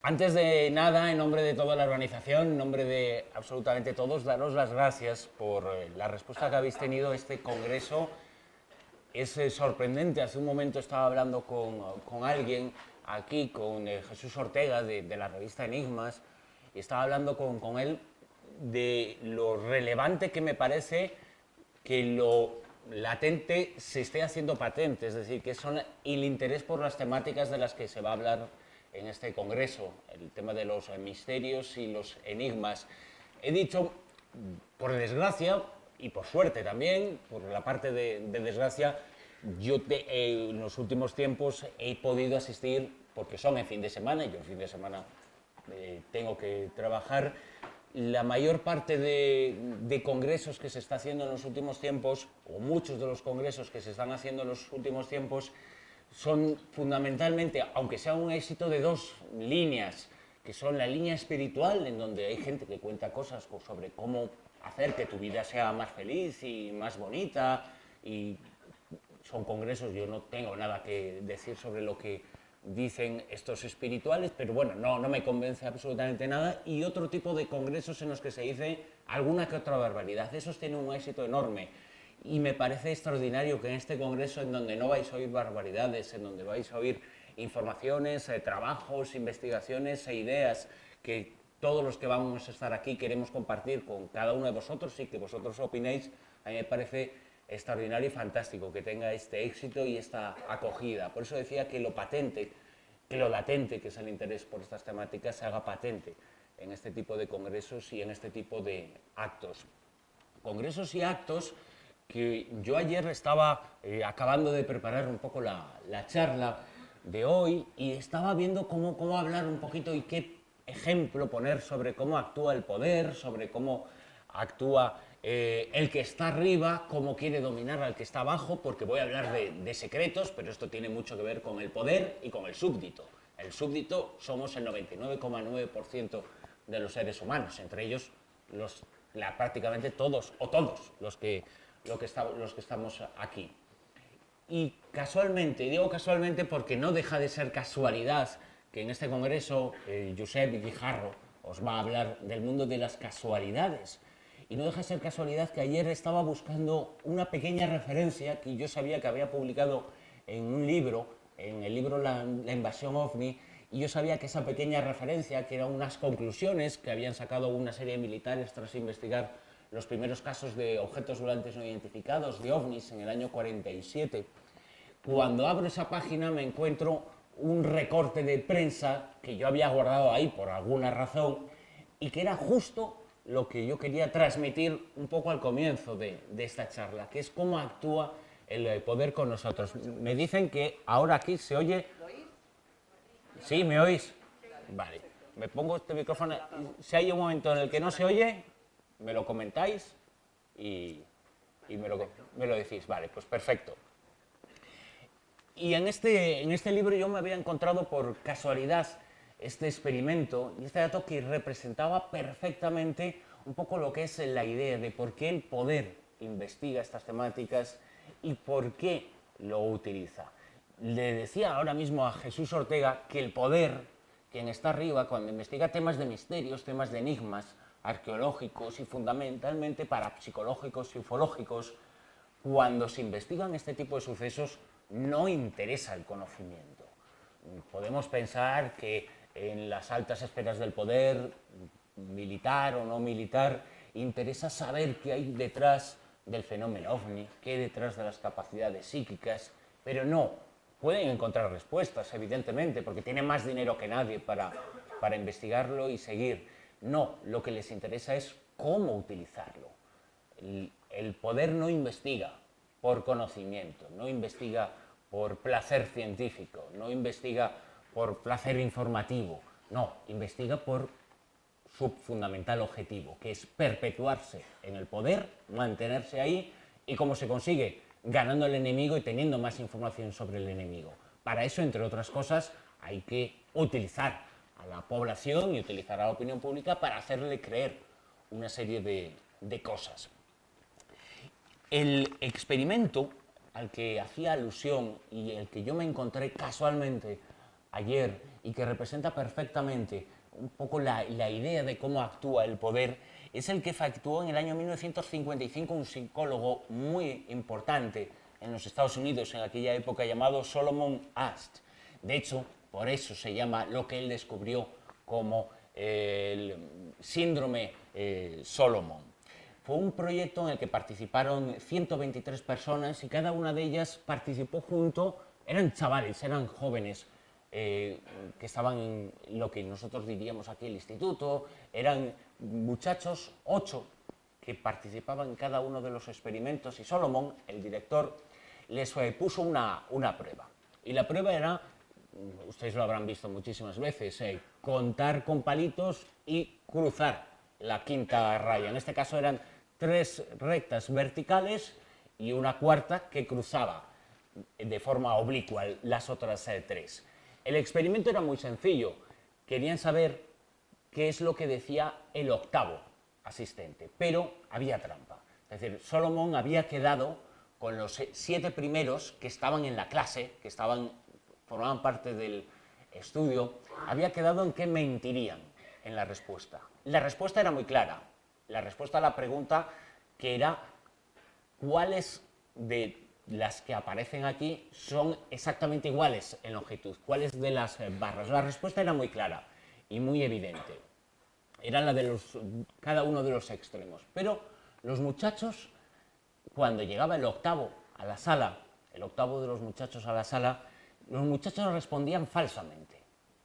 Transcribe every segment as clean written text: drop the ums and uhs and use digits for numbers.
Antes de nada, en nombre de toda la organización, en nombre de absolutamente todos, daros las gracias por la respuesta que habéis tenido a este congreso. Es sorprendente. Hace un momento estaba hablando con alguien aquí, con Jesús Ortega de la revista Enigmas, y estaba hablando con él de lo relevante que me parece que lo latente se esté haciendo patente, es decir, que son el interés por las temáticas de las que se va a hablar en este congreso, el tema de los misterios y los enigmas. He dicho, por desgracia, y por suerte también, por la parte de desgracia, yo en los últimos tiempos he podido asistir, porque son en fin de semana, y yo en fin de semana tengo que trabajar, la mayor parte de congresos que se está haciendo en los últimos tiempos, o muchos de los congresos que se están haciendo en los últimos tiempos, son fundamentalmente, aunque sea un éxito de dos líneas, que son la línea espiritual, en donde hay gente que cuenta cosas sobre cómo hacer que tu vida sea más feliz y más bonita, y son congresos, yo no tengo nada que decir sobre lo que dicen estos espirituales, pero bueno, no me convence absolutamente nada, y otro tipo de congresos en los que se dice alguna que otra barbaridad. Esos tienen un éxito enorme, y me parece extraordinario que en este congreso, en donde no vais a oír barbaridades, en donde vais a oír informaciones, trabajos, investigaciones e ideas que todos los que vamos a estar aquí queremos compartir con cada uno de vosotros y que vosotros opinéis, a mí me parece extraordinario y fantástico que tenga este éxito y esta acogida. Por eso decía que lo patente, que lo latente, que es el interés por estas temáticas, se haga patente en este tipo de congresos y en este tipo de actos. Congresos y actos que yo ayer estaba acabando de preparar un poco la charla de hoy y estaba viendo cómo hablar un poquito y qué ejemplo poner sobre cómo actúa el poder, sobre cómo actúa el que está arriba, cómo quiere dominar al que está abajo, porque voy a hablar de secretos, pero esto tiene mucho que ver con el poder y con el súbdito. El súbdito somos el 99,9% de los seres humanos, entre ellos prácticamente todos, o todos los que estamos aquí. Y casualmente, y digo casualmente porque no deja de ser casualidad que en este congreso Josep Guijarro os va a hablar del mundo de las casualidades. Y no deja de ser casualidad que ayer estaba buscando una pequeña referencia que yo sabía que había publicado en un libro, en el libro La invasión OVNI, y yo sabía que esa pequeña referencia, que eran unas conclusiones que habían sacado una serie de militares tras investigar los primeros casos de objetos volantes no identificados, de ovnis, en el año 47. Cuando abro esa página me encuentro un recorte de prensa que yo había guardado ahí por alguna razón y que era justo lo que yo quería transmitir un poco al comienzo de esta charla, que es cómo actúa el poder con nosotros. Me dicen que ahora aquí se oye... ¿Sí? ¿Me oís? Vale. Me pongo este micrófono. Si hay un momento en el que no se oye, me lo comentáis y me lo decís. Vale, pues perfecto. Y en este libro yo me había encontrado por casualidad este experimento y este dato que representaba perfectamente un poco lo que es la idea de por qué el poder investiga estas temáticas y por qué lo utiliza. Le decía ahora mismo a Jesús Ortega que el poder, quien está arriba, cuando investiga temas de misterios, temas de enigmas arqueológicos y fundamentalmente parapsicológicos y ufológicos, cuando se investigan este tipo de sucesos, no interesa el conocimiento. Podemos pensar que en las altas esferas del poder, militar o no militar, interesa saber qué hay detrás del fenómeno OVNI, qué hay detrás de las capacidades psíquicas, pero no. Pueden encontrar respuestas, evidentemente, porque tienen más dinero que nadie para investigarlo y seguir. No, lo que les interesa es cómo utilizarlo. El poder no investiga por conocimiento, no investiga por placer científico, no investiga por placer informativo, no, investiga por su fundamental objetivo, que es perpetuarse en el poder, mantenerse ahí, y cómo se consigue, ganando al enemigo y teniendo más información sobre el enemigo. Para eso, entre otras cosas, hay que utilizar a la población y utilizar a la opinión pública para hacerle creer una serie de cosas. El experimento al que hacía alusión y el que yo me encontré casualmente ayer y que representa perfectamente un poco la idea de cómo actúa el poder, es el que efectuó en el año 1955 un psicólogo muy importante en los Estados Unidos en aquella época llamado Solomon Asch. De hecho, por eso se llama lo que él descubrió como el síndrome Solomon. Fue un proyecto en el que participaron 123 personas y cada una de ellas participó junto, eran chavales, eran jóvenes, que estaban en lo que nosotros diríamos aquí el instituto, eran muchachos, 8, que participaban en cada uno de los experimentos y Solomon, el director, les puso una prueba. Y la prueba era, ustedes lo habrán visto muchísimas veces, contar con palitos y cruzar la quinta raya. En este caso eran 3 rectas verticales y una cuarta que cruzaba de forma oblicua las otras 3. El experimento era muy sencillo. Querían saber qué es lo que decía el octavo asistente, pero había trampa. Es decir, Solomon había quedado con los 7 primeros que estaban en la clase, que formaban parte del estudio, había quedado en que mentirían en la respuesta. La respuesta era muy clara. La respuesta a la pregunta que era ¿cuáles de las que aparecen aquí son exactamente iguales en longitud? ¿Cuáles de las barras? La respuesta era muy clara y muy evidente. Era la de cada uno de los extremos. Pero los muchachos, cuando llegaba el octavo a la sala, el octavo de los muchachos a la sala, los muchachos respondían falsamente.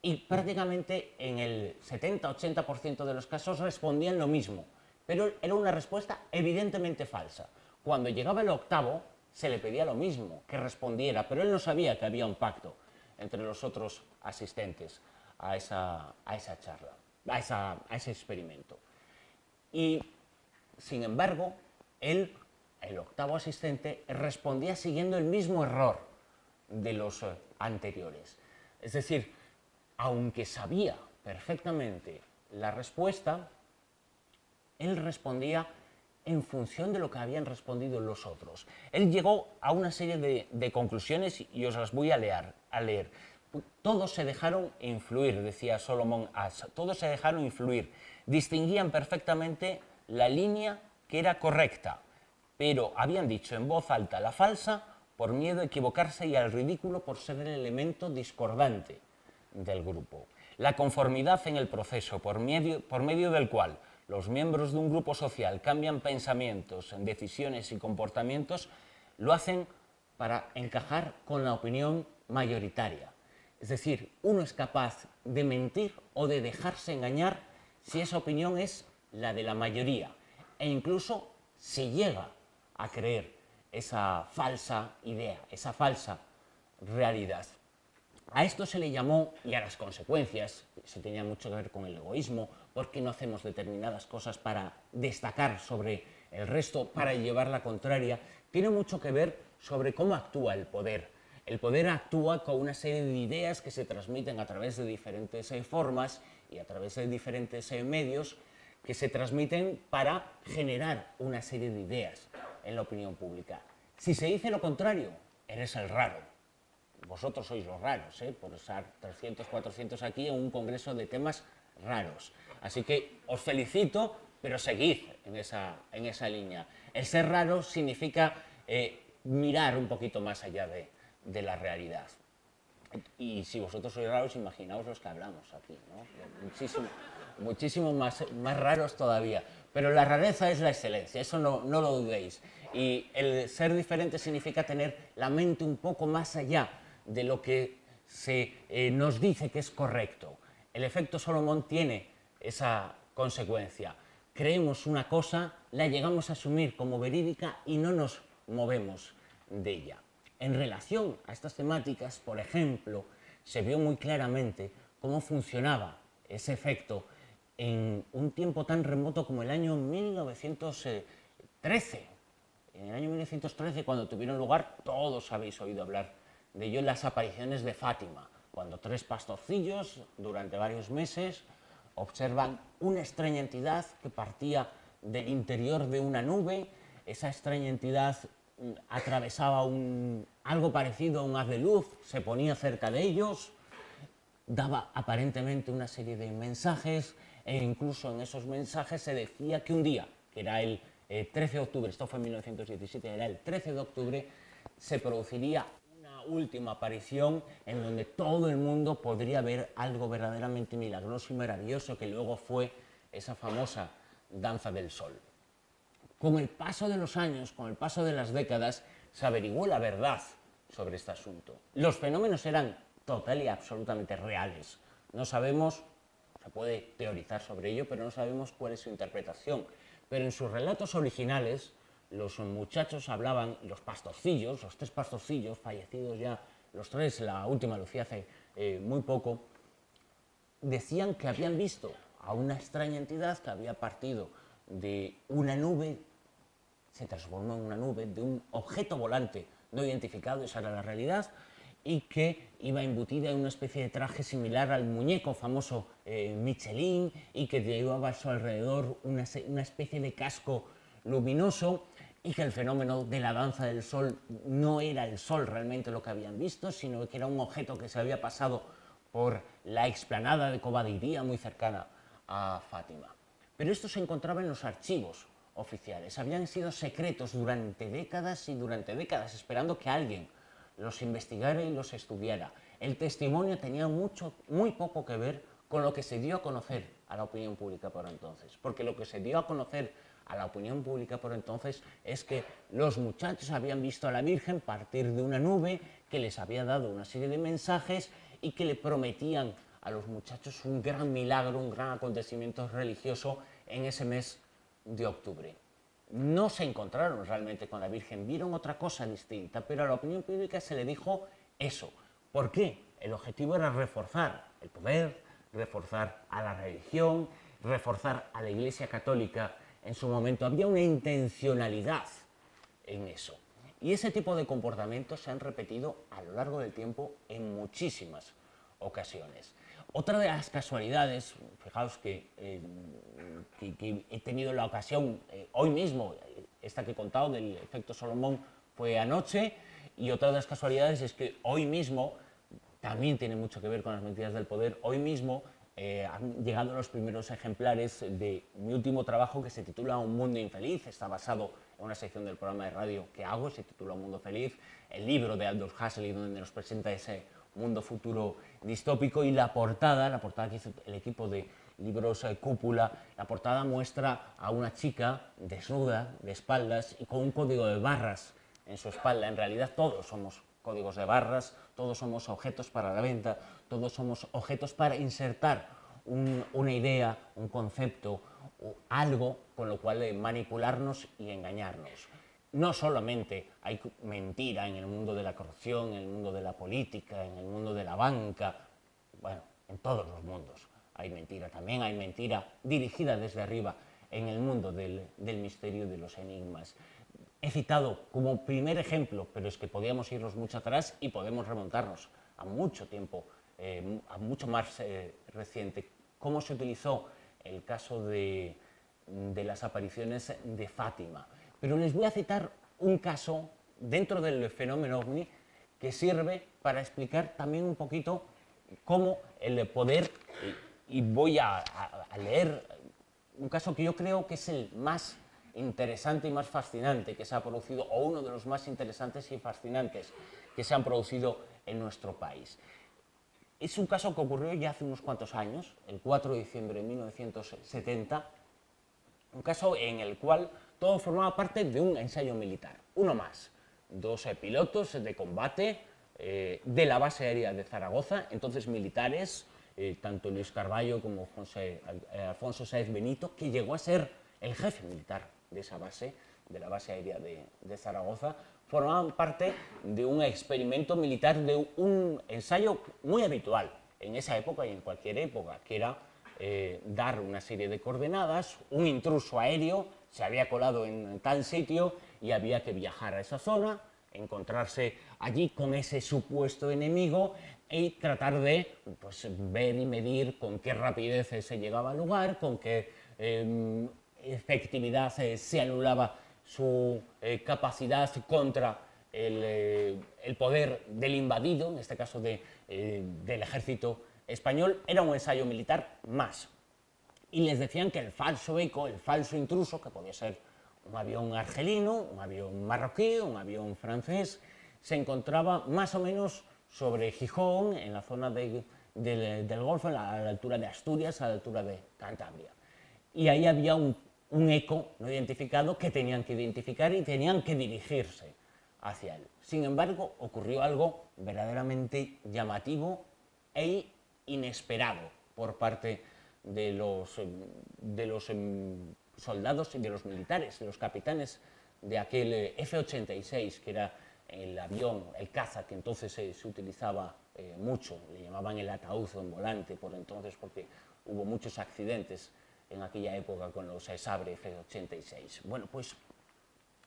Y prácticamente en el 70-80% de los casos respondían lo mismo. Pero era una respuesta evidentemente falsa. Cuando llegaba el octavo, se le pedía lo mismo, que respondiera, pero él no sabía que había un pacto entre los otros asistentes a esa charla, a ese experimento. Y, sin embargo, él, el octavo asistente, respondía siguiendo el mismo error de los anteriores. Es decir, aunque sabía perfectamente la respuesta, él respondía en función de lo que habían respondido los otros. Él llegó a una serie de conclusiones y os las voy a leer. Todos se dejaron influir, decía Solomon Asch, todos se dejaron influir. Distinguían perfectamente la línea que era correcta, pero habían dicho en voz alta la falsa por miedo a equivocarse y al ridículo por ser el elemento discordante del grupo. La conformidad en el proceso por medio del cual los miembros de un grupo social cambian pensamientos, decisiones y comportamientos, lo hacen para encajar con la opinión mayoritaria. Es decir, uno es capaz de mentir o de dejarse engañar si esa opinión es la de la mayoría e incluso si llega a creer esa falsa idea, esa falsa realidad. A esto se le llamó, y a las consecuencias, se tenía mucho que ver con el egoísmo, porque no hacemos determinadas cosas para destacar sobre el resto, para llevar la contraria, tiene mucho que ver sobre cómo actúa el poder. El poder actúa con una serie de ideas que se transmiten a través de diferentes formas y a través de diferentes medios que se transmiten para generar una serie de ideas en la opinión pública. Si se dice lo contrario, eres el raro. Vosotros sois los raros, por estar 300, 400 aquí en un congreso de temas raros. Así que os felicito, pero seguid en esa línea. El ser raro significa mirar un poquito más allá de la realidad. Y si vosotros sois raros, imaginaos los que hablamos aquí, ¿no? Muchísimo más raros todavía. Pero la rareza es la excelencia, eso no lo dudéis. Y el ser diferente significa tener la mente un poco más allá de lo que se nos dice que es correcto. El efecto Solomon tiene esa consecuencia. Creemos una cosa, la llegamos a asumir como verídica y no nos movemos de ella. En relación a estas temáticas, por ejemplo, se vio muy claramente cómo funcionaba ese efecto en un tiempo tan remoto como el año 1913. En el año 1913, cuando tuvieron lugar, todos habéis oído hablar de ello, las apariciones de Fátima, cuando 3 pastorcillos durante varios meses observan una extraña entidad que partía del interior de una nube. Esa extraña entidad atravesaba algo parecido a un haz de luz, se ponía cerca de ellos daba aparentemente una serie de mensajes e incluso en esos mensajes se decía que un día, que era el 13 de octubre, esto fue en 1917, era el 13 de octubre, se produciría una última aparición en donde todo el mundo podría ver algo verdaderamente milagroso y maravilloso, que luego fue esa famosa danza del sol. Con el paso de los años, con el paso de las décadas, se averiguó la verdad sobre este asunto. Los fenómenos eran total y absolutamente reales. No sabemos, se puede teorizar sobre ello, pero no sabemos cuál es su interpretación. Pero en sus relatos originales, los muchachos hablaban, los pastorcillos, los tres pastorcillos, fallecidos ya los tres, la última Lucía hace muy poco, decían que habían visto a una extraña entidad que había partido de una nube, se transformó en una nube, de un objeto volante no identificado, esa era la realidad, y que iba embutida en una especie de traje similar al muñeco famoso Michelin, y que llevaba a su alrededor una especie de casco luminoso, y que el fenómeno de la danza del sol no era el sol realmente lo que habían visto, sino que era un objeto que se había pasado por la explanada de Cobadiría muy cercana a Fátima. Pero esto se encontraba en los archivos oficiales, habían sido secretos durante décadas y durante décadas, esperando que alguien los investigara y los estudiara. El testimonio tenía muy poco que ver con lo que se dio a conocer a la opinión pública por entonces, porque lo que se dio a conocer a la opinión pública por entonces es que los muchachos habían visto a la Virgen partir de una nube que les había dado una serie de mensajes y que le prometían a los muchachos un gran milagro, un gran acontecimiento religioso en ese mes de octubre. No se encontraron realmente con la Virgen, vieron otra cosa distinta, pero a la opinión pública se le dijo eso. ¿Por qué? El objetivo era reforzar el poder, reforzar a la religión, reforzar a la Iglesia Católica en su momento. Había una intencionalidad en eso. Y ese tipo de comportamientos se han repetido a lo largo del tiempo en muchísimas ocasiones. Otra de las casualidades, fijaos que he tenido la ocasión hoy mismo, esta que he contado del efecto Solomón fue anoche, y otra de las casualidades es que hoy mismo, también tiene mucho que ver con las mentiras del poder, hoy mismo han llegado los primeros ejemplares de mi último trabajo que se titula Un mundo infeliz, está basado en una sección del programa de radio que hago, se titula Un mundo feliz, el libro de Aldous Huxley donde nos presenta ese mundo futuro distópico, y la portada que hizo el equipo de libros Cúpula, la portada muestra a una chica desnuda, de espaldas y con un código de barras en su espalda. En realidad todos somos códigos de barras, todos somos objetos para la venta, todos somos objetos para insertar una idea, un concepto, algo con lo cual manipularnos y engañarnos. No solamente hay mentira en el mundo de la corrupción, en el mundo de la política, en el mundo de la banca, bueno, en todos los mundos hay mentira. También hay mentira dirigida desde arriba en el mundo del misterio, de los enigmas. He citado como primer ejemplo, pero es que podíamos irnos mucho atrás y podemos remontarnos a mucho tiempo, a mucho más reciente, cómo se utilizó el caso de las apariciones de Fátima. Pero les voy a citar un caso dentro del fenómeno OVNI que sirve para explicar también un poquito cómo el poder, y voy a leer un caso que yo creo que es el más interesante y más fascinante que se ha producido, o uno de los más interesantes y fascinantes que se han producido en nuestro país. Es un caso que ocurrió ya hace unos cuantos años, el 4 de diciembre de 1970, un caso en el cual todo formaba parte de un ensayo militar, uno más. Dos pilotos de combate de la base aérea de Zaragoza, entonces militares, tanto Luis Carballo como Alfonso Sáez Benito, que llegó a ser el jefe militar de esa base, de la base aérea de Zaragoza, formaban parte de un experimento militar, de un ensayo muy habitual en esa época y en cualquier época, que era dar una serie de coordenadas, un intruso aéreo se había colado en tal sitio y había que viajar a esa zona, encontrarse allí con ese supuesto enemigo y tratar de pues, ver y medir con qué rapidez se llegaba al lugar, con qué efectividad se anulaba su capacidad contra el poder del invadido, en este caso del ejército español era un ensayo militar más. Y les decían que el falso eco, el falso intruso, que podía ser un avión argelino, un avión marroquí, un avión francés, se encontraba más o menos sobre Gijón, en la zona del Golfo, a la altura de Asturias, a la altura de Cantabria. Y ahí había un eco no identificado que tenían que identificar y tenían que dirigirse hacia él. Sin embargo, ocurrió algo verdaderamente llamativo e inesperado por parte de los soldados y de los militares, de los capitanes de aquel F-86, que era el avión, el caza, que entonces se utilizaba mucho, le llamaban el ataúd en volante por entonces, porque hubo muchos accidentes en aquella época con los Sabre F-86. Bueno, pues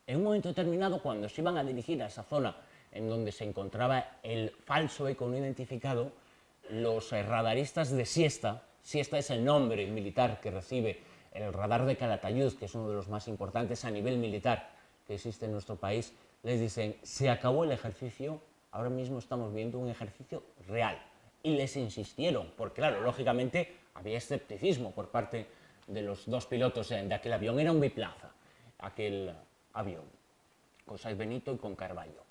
en un momento determinado, cuando se iban a dirigir a esa zona en donde se encontraba el falso eco no identificado, los radaristas de Siesta, Siesta es el nombre militar que recibe el radar de Calatayud, que es uno de los más importantes a nivel militar que existe en nuestro país, les dicen, se acabó el ejercicio, ahora mismo estamos viendo un ejercicio real. Y les insistieron, porque claro, lógicamente había escepticismo por parte de los dos pilotos de aquel avión, era un biplaza, aquel avión, con Saiz Benito y con Carballo.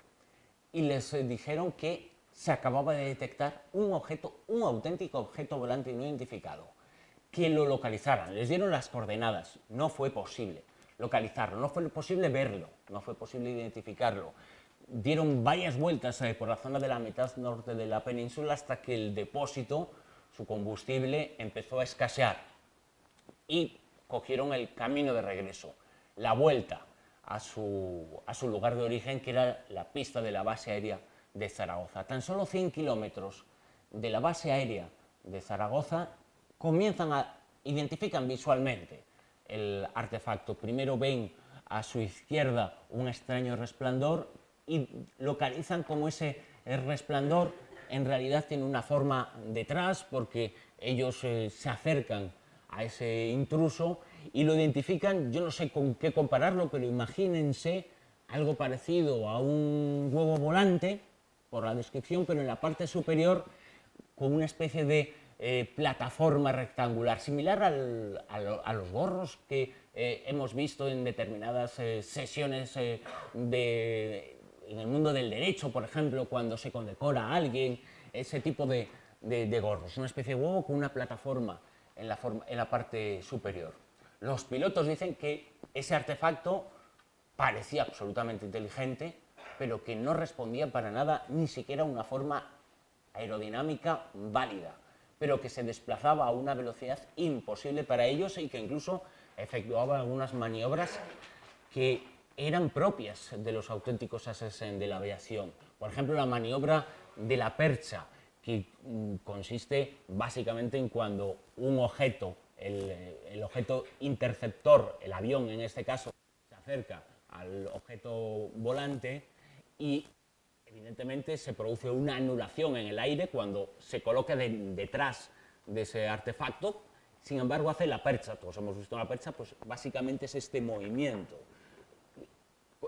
Y les dijeron que se acababa de detectar un objeto, un auténtico objeto volante no identificado, que lo localizaran. Les dieron las coordenadas, no fue posible localizarlo, no fue posible verlo, no fue posible identificarlo. Dieron varias vueltas por la zona de la mitad norte de la península hasta que el depósito, su combustible, empezó a escasear y cogieron el camino de regreso, la vuelta a su lugar de origen, que era la pista de la base aérea de Zaragoza. Tan solo 100 kilómetros de la base aérea de Zaragoza identifican visualmente el artefacto. Primero ven a su izquierda un extraño resplandor y localizan cómo ese resplandor en realidad tiene una forma detrás, porque ellos se acercan a ese intruso y lo identifican. Yo no sé con qué compararlo, pero imagínense algo parecido a un huevo volante, por la descripción, pero en la parte superior con una especie de plataforma rectangular, similar a los gorros que hemos visto en determinadas sesiones en el mundo del derecho, por ejemplo, cuando se condecora a alguien, ese tipo de gorros, una especie de huevo con una plataforma en la parte superior. Los pilotos dicen que ese artefacto parecía absolutamente inteligente, pero que no respondía para nada, ni siquiera a una forma aerodinámica válida, pero que se desplazaba a una velocidad imposible para ellos y que incluso efectuaba algunas maniobras que eran propias de los auténticos ases de la aviación. Por ejemplo, la maniobra de la percha, que consiste básicamente en cuando un objeto, el objeto interceptor, el avión en este caso, se acerca al objeto volante y evidentemente se produce una anulación en el aire cuando se coloca detrás de ese artefacto. Sin embargo, hace la percha. Todos hemos visto la percha, pues básicamente es este movimiento.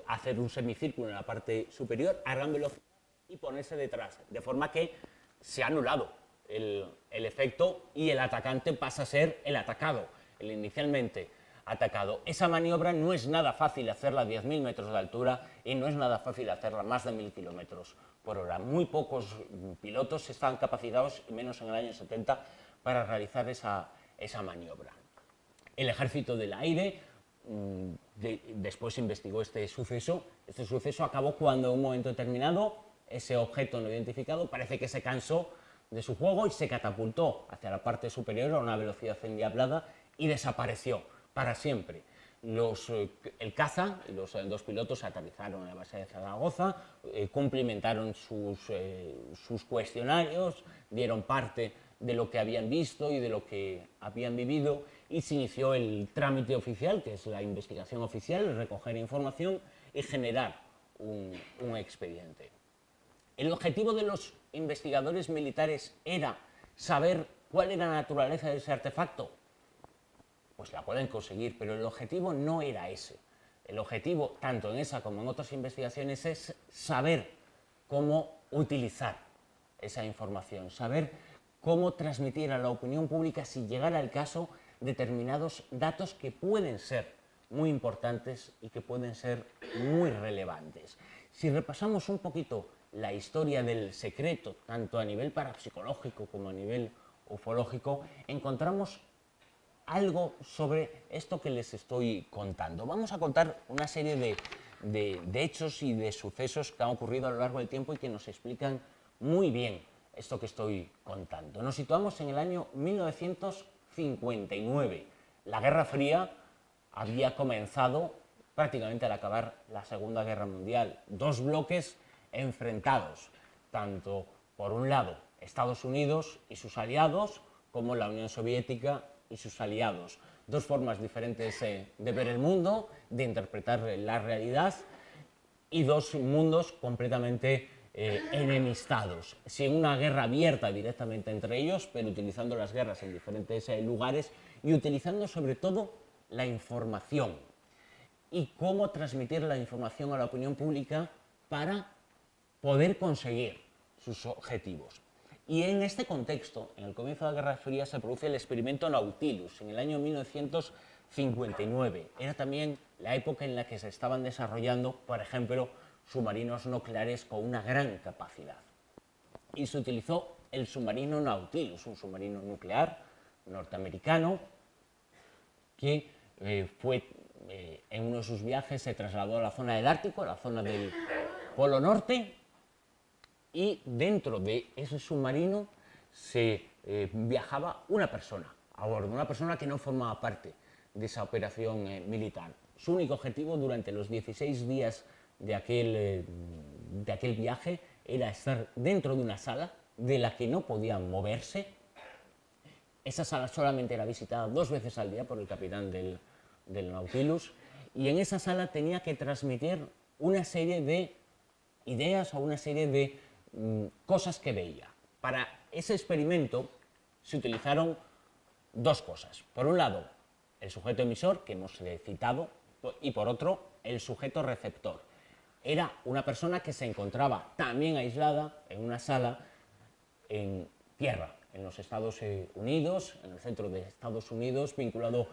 Hacer un semicírculo en la parte superior a gran velocidad y ponerse detrás, de forma que se ha anulado el efecto y el atacante pasa a ser el atacado, el inicialmente atacado. Esa maniobra no es nada fácil hacerla a 10.000 metros de altura y no es nada fácil hacerla a más de 1.000 kilómetros por hora. Muy pocos pilotos estaban capacitados, y menos en el año 70, para realizar esa maniobra. El Ejército del Aire después investigó este suceso. Este suceso acabó cuando en un momento determinado ese objeto no identificado parece que se cansó de su juego y se catapultó hacia la parte superior a una velocidad endiablada y desapareció para siempre. El caza y los dos pilotos aterrizaron en la base de Zaragoza, cumplimentaron sus cuestionarios, dieron parte de lo que habían visto y de lo que habían vivido y se inició el trámite oficial, que es la investigación oficial, recoger información y generar un expediente. El objetivo de los investigadores militares era saber cuál era la naturaleza de ese artefacto. Pues la pueden conseguir, pero el objetivo no era ese. El objetivo, tanto en esa como en otras investigaciones, es saber cómo utilizar esa información, saber cómo transmitir a la opinión pública, si llegara el caso, determinados datos que pueden ser muy importantes y que pueden ser muy relevantes. Si repasamos un poquito la historia del secreto, tanto a nivel parapsicológico como a nivel ufológico, encontramos algo sobre esto que les estoy contando. Vamos a contar una serie de hechos y de sucesos que han ocurrido a lo largo del tiempo y que nos explican muy bien esto que estoy contando. Nos situamos en el año 1959. La Guerra Fría había comenzado prácticamente al acabar la Segunda Guerra Mundial. Dos bloques enfrentados, tanto por un lado Estados Unidos y sus aliados, como la Unión Soviética y sus aliados. Dos formas diferentes de ver el mundo, de interpretar la realidad, y dos mundos completamente enemistados, sin una guerra abierta directamente entre ellos, pero utilizando las guerras en diferentes lugares y utilizando sobre todo la información y cómo transmitir la información a la opinión pública para poder conseguir sus objetivos. Y en este contexto, en el comienzo de la Guerra Fría, se produce el experimento Nautilus en el año 1959. Era también la época en la que se estaban desarrollando, por ejemplo, submarinos nucleares con una gran capacidad. Y se utilizó el submarino Nautilus, un submarino nuclear norteamericano que en uno de sus viajes se trasladó a la zona del Ártico, a la zona del Polo Norte, y dentro de ese submarino se viajaba una persona a bordo, una persona que no formaba parte de esa operación militar. Su único objetivo durante los 16 días de aquel viaje era estar dentro de una sala de la que no podían moverse. Esa sala solamente era visitada 2 veces al día por el capitán del Nautilus, y en esa sala tenía que transmitir una serie de ideas o una serie de cosas que veía. Para ese experimento se utilizaron dos cosas. Por un lado, el sujeto emisor, que hemos citado, y por otro, el sujeto receptor. Era una persona que se encontraba también aislada en una sala en tierra, en los Estados Unidos, en el centro de Estados Unidos, vinculado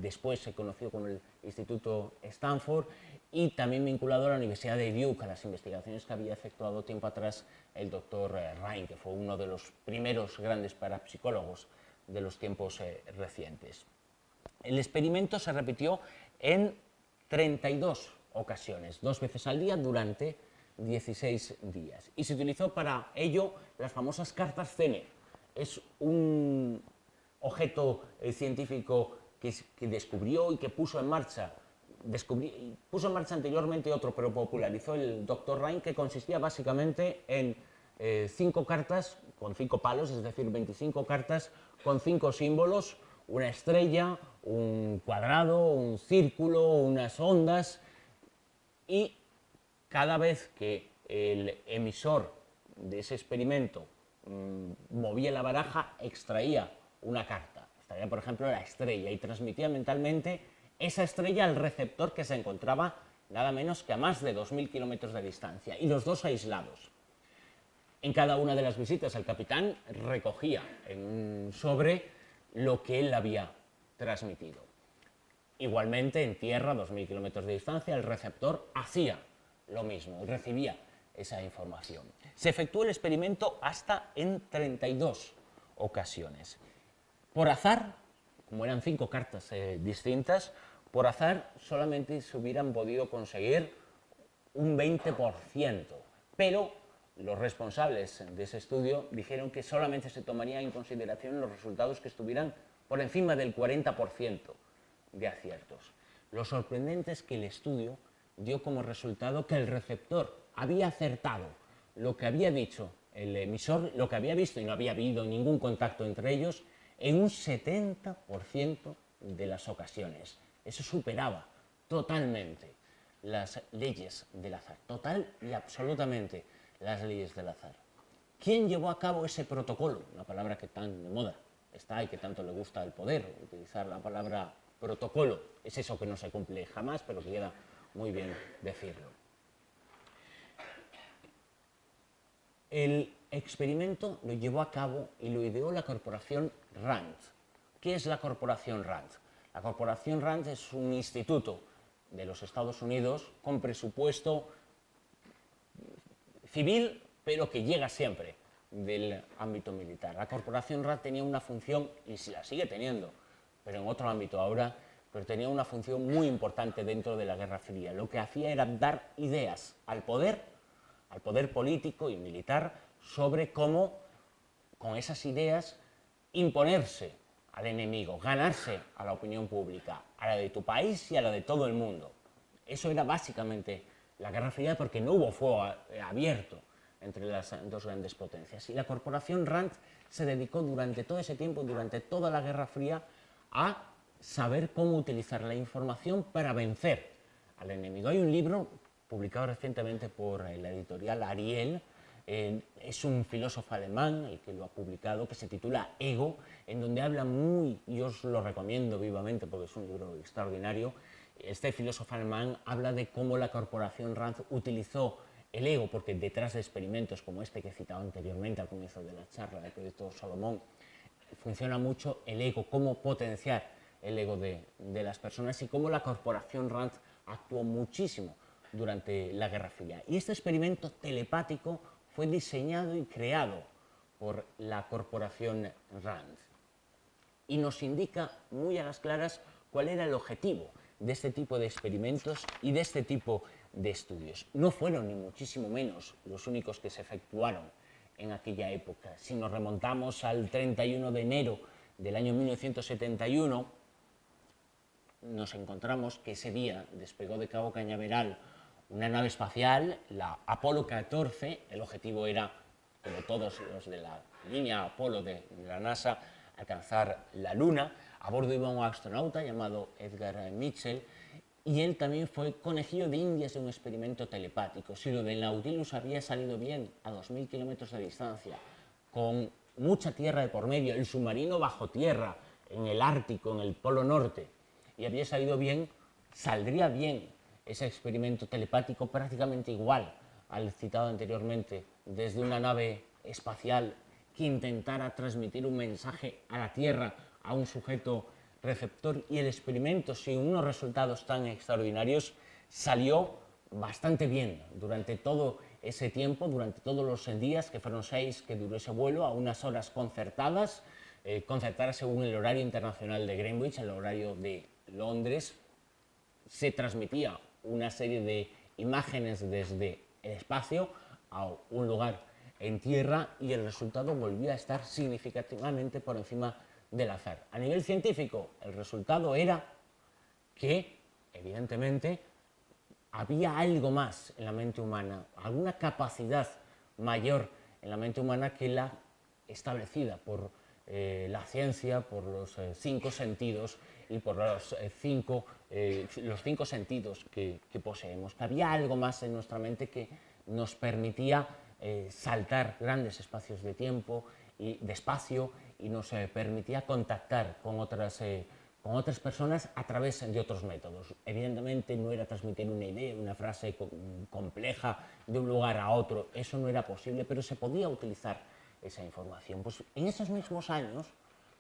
después se conoció como el Instituto Stanford, y también vinculado a la Universidad de Duke, a las investigaciones que había efectuado tiempo atrás el doctor Rhine, que fue uno de los primeros grandes parapsicólogos de los tiempos recientes. El experimento se repitió en 32 ocasiones, 2 veces al día durante 16 días. Y se utilizó para ello las famosas cartas Zener. Es un objeto científico que descubrió y que puso en marcha anteriormente otro, pero popularizó el Dr. Rhine, que consistía básicamente en 5 cartas con 5 palos, es decir, 25 cartas con 5 símbolos, una estrella, un cuadrado, un círculo, unas ondas, y cada vez que el emisor de ese experimento movía la baraja, extraía una carta, extraía por ejemplo la estrella, y transmitía mentalmente esa estrella al receptor, que se encontraba nada menos que a más de 2000 kilómetros de distancia, y los dos aislados. En cada una de las visitas el capitán recogía en un sobre lo que él había transmitido. Igualmente en tierra, a 2000 kilómetros de distancia, el receptor hacía lo mismo y recibía esa información. Se efectuó el experimento hasta en 32 ocasiones. Por azar, como eran 5 cartas distintas, por azar solamente se hubieran podido conseguir un 20%, pero los responsables de ese estudio dijeron que solamente se tomarían en consideración los resultados que estuvieran por encima del 40% de aciertos. Lo sorprendente es que el estudio dio como resultado que el receptor había acertado lo que había dicho el emisor, lo que había visto, y no había habido ningún contacto entre ellos, en un 70% de las ocasiones. Eso superaba totalmente las leyes del azar, total y absolutamente las leyes del azar. ¿Quién llevó a cabo ese protocolo? Una palabra que tan de moda está y que tanto le gusta al poder, utilizar la palabra protocolo. Es eso que no se cumple jamás, pero que queda muy bien decirlo. El experimento lo llevó a cabo y lo ideó la corporación RAND. ¿Qué es la corporación RAND? La corporación RAND es un instituto de los Estados Unidos con presupuesto civil, pero que llega siempre del ámbito militar. La corporación RAND tenía una función, y la sigue teniendo, pero en otro ámbito ahora, pero tenía una función muy importante dentro de la Guerra Fría. Lo que hacía era dar ideas al poder político y militar, sobre cómo, con esas ideas, imponerse al enemigo, ganarse a la opinión pública, a la de tu país y a la de todo el mundo. Eso era básicamente la Guerra Fría, porque no hubo fuego abierto entre las dos grandes potencias. Y la corporación RAND se dedicó durante todo ese tiempo, durante toda la Guerra Fría, a saber cómo utilizar la información para vencer al enemigo. Hay un libro publicado recientemente por la editorial Ariel, es un filósofo alemán el que lo ha publicado, que se titula Ego, en donde habla y os lo recomiendo vivamente porque es un libro extraordinario. Este filósofo alemán habla de cómo la corporación RAND utilizó el ego, porque detrás de experimentos como este que he citado anteriormente al comienzo de la charla del proyecto Salomón, funciona mucho el ego, cómo potenciar el ego de las personas, y cómo la corporación RAND actuó muchísimo durante la Guerra Fría. Y este experimento telepático fue diseñado y creado por la corporación RAND y nos indica muy a las claras cuál era el objetivo de este tipo de experimentos y de este tipo de estudios. No fueron ni muchísimo menos los únicos que se efectuaron en aquella época. Si nos remontamos al 31 de enero del año 1971, nos encontramos que ese día despegó de Cabo Cañaveral una nave espacial, la Apolo 14. El objetivo era, como todos los de la línea Apolo de la NASA, alcanzar la Luna. A bordo iba un astronauta llamado Edgar Mitchell, y él también fue conejillo de indias de un experimento telepático. Si lo del Nautilus había salido bien a 2000 kilómetros de distancia, con mucha tierra de por medio, el submarino bajo tierra, en el Ártico, en el Polo Norte, y había salido bien, saldría bien ese experimento telepático prácticamente igual al citado anteriormente, desde una nave espacial que intentara transmitir un mensaje a la Tierra, a un sujeto receptor, y el experimento, sin unos resultados tan extraordinarios, salió bastante bien durante todo ese tiempo, durante todos los días, que fueron 6 que duró ese vuelo, a unas horas concertadas, concertadas según el horario internacional de Greenwich, el horario de Londres. Se transmitía una serie de imágenes desde el espacio a un lugar en tierra, y el resultado volvía a estar significativamente por encima del azar. A nivel científico, el resultado era que, evidentemente, había algo más en la mente humana, alguna capacidad mayor en la mente humana que la establecida por la ciencia, por los 5 sentidos y por los cinco sentidos que poseemos. Que había algo más en nuestra mente que nos permitía saltar grandes espacios de tiempo y de espacio, y nos permitía contactar con otras personas a través de otros métodos. Evidentemente no era transmitir una idea, una frase compleja de un lugar a otro, eso no era posible, pero se podía utilizar esa información. Pues en esos mismos años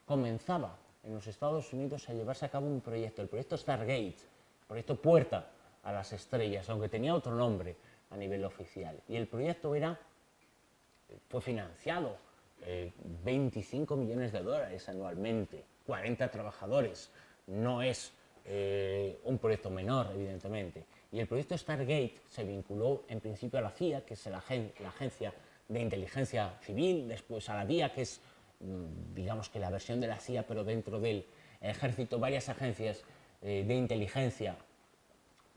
comenzaba en los Estados Unidos a llevarse a cabo un proyecto, el proyecto Stargate, el proyecto Puerta a las Estrellas, aunque tenía otro nombre a nivel oficial. Y el proyecto fue financiado 25 millones de dólares anualmente, 40 trabajadores. No es un proyecto menor, evidentemente. Y el proyecto Stargate se vinculó en principio a la CIA, que es la agencia de inteligencia civil, después a la DIA, que es, digamos, que la versión de la CIA, pero dentro del ejército. Varias agencias de inteligencia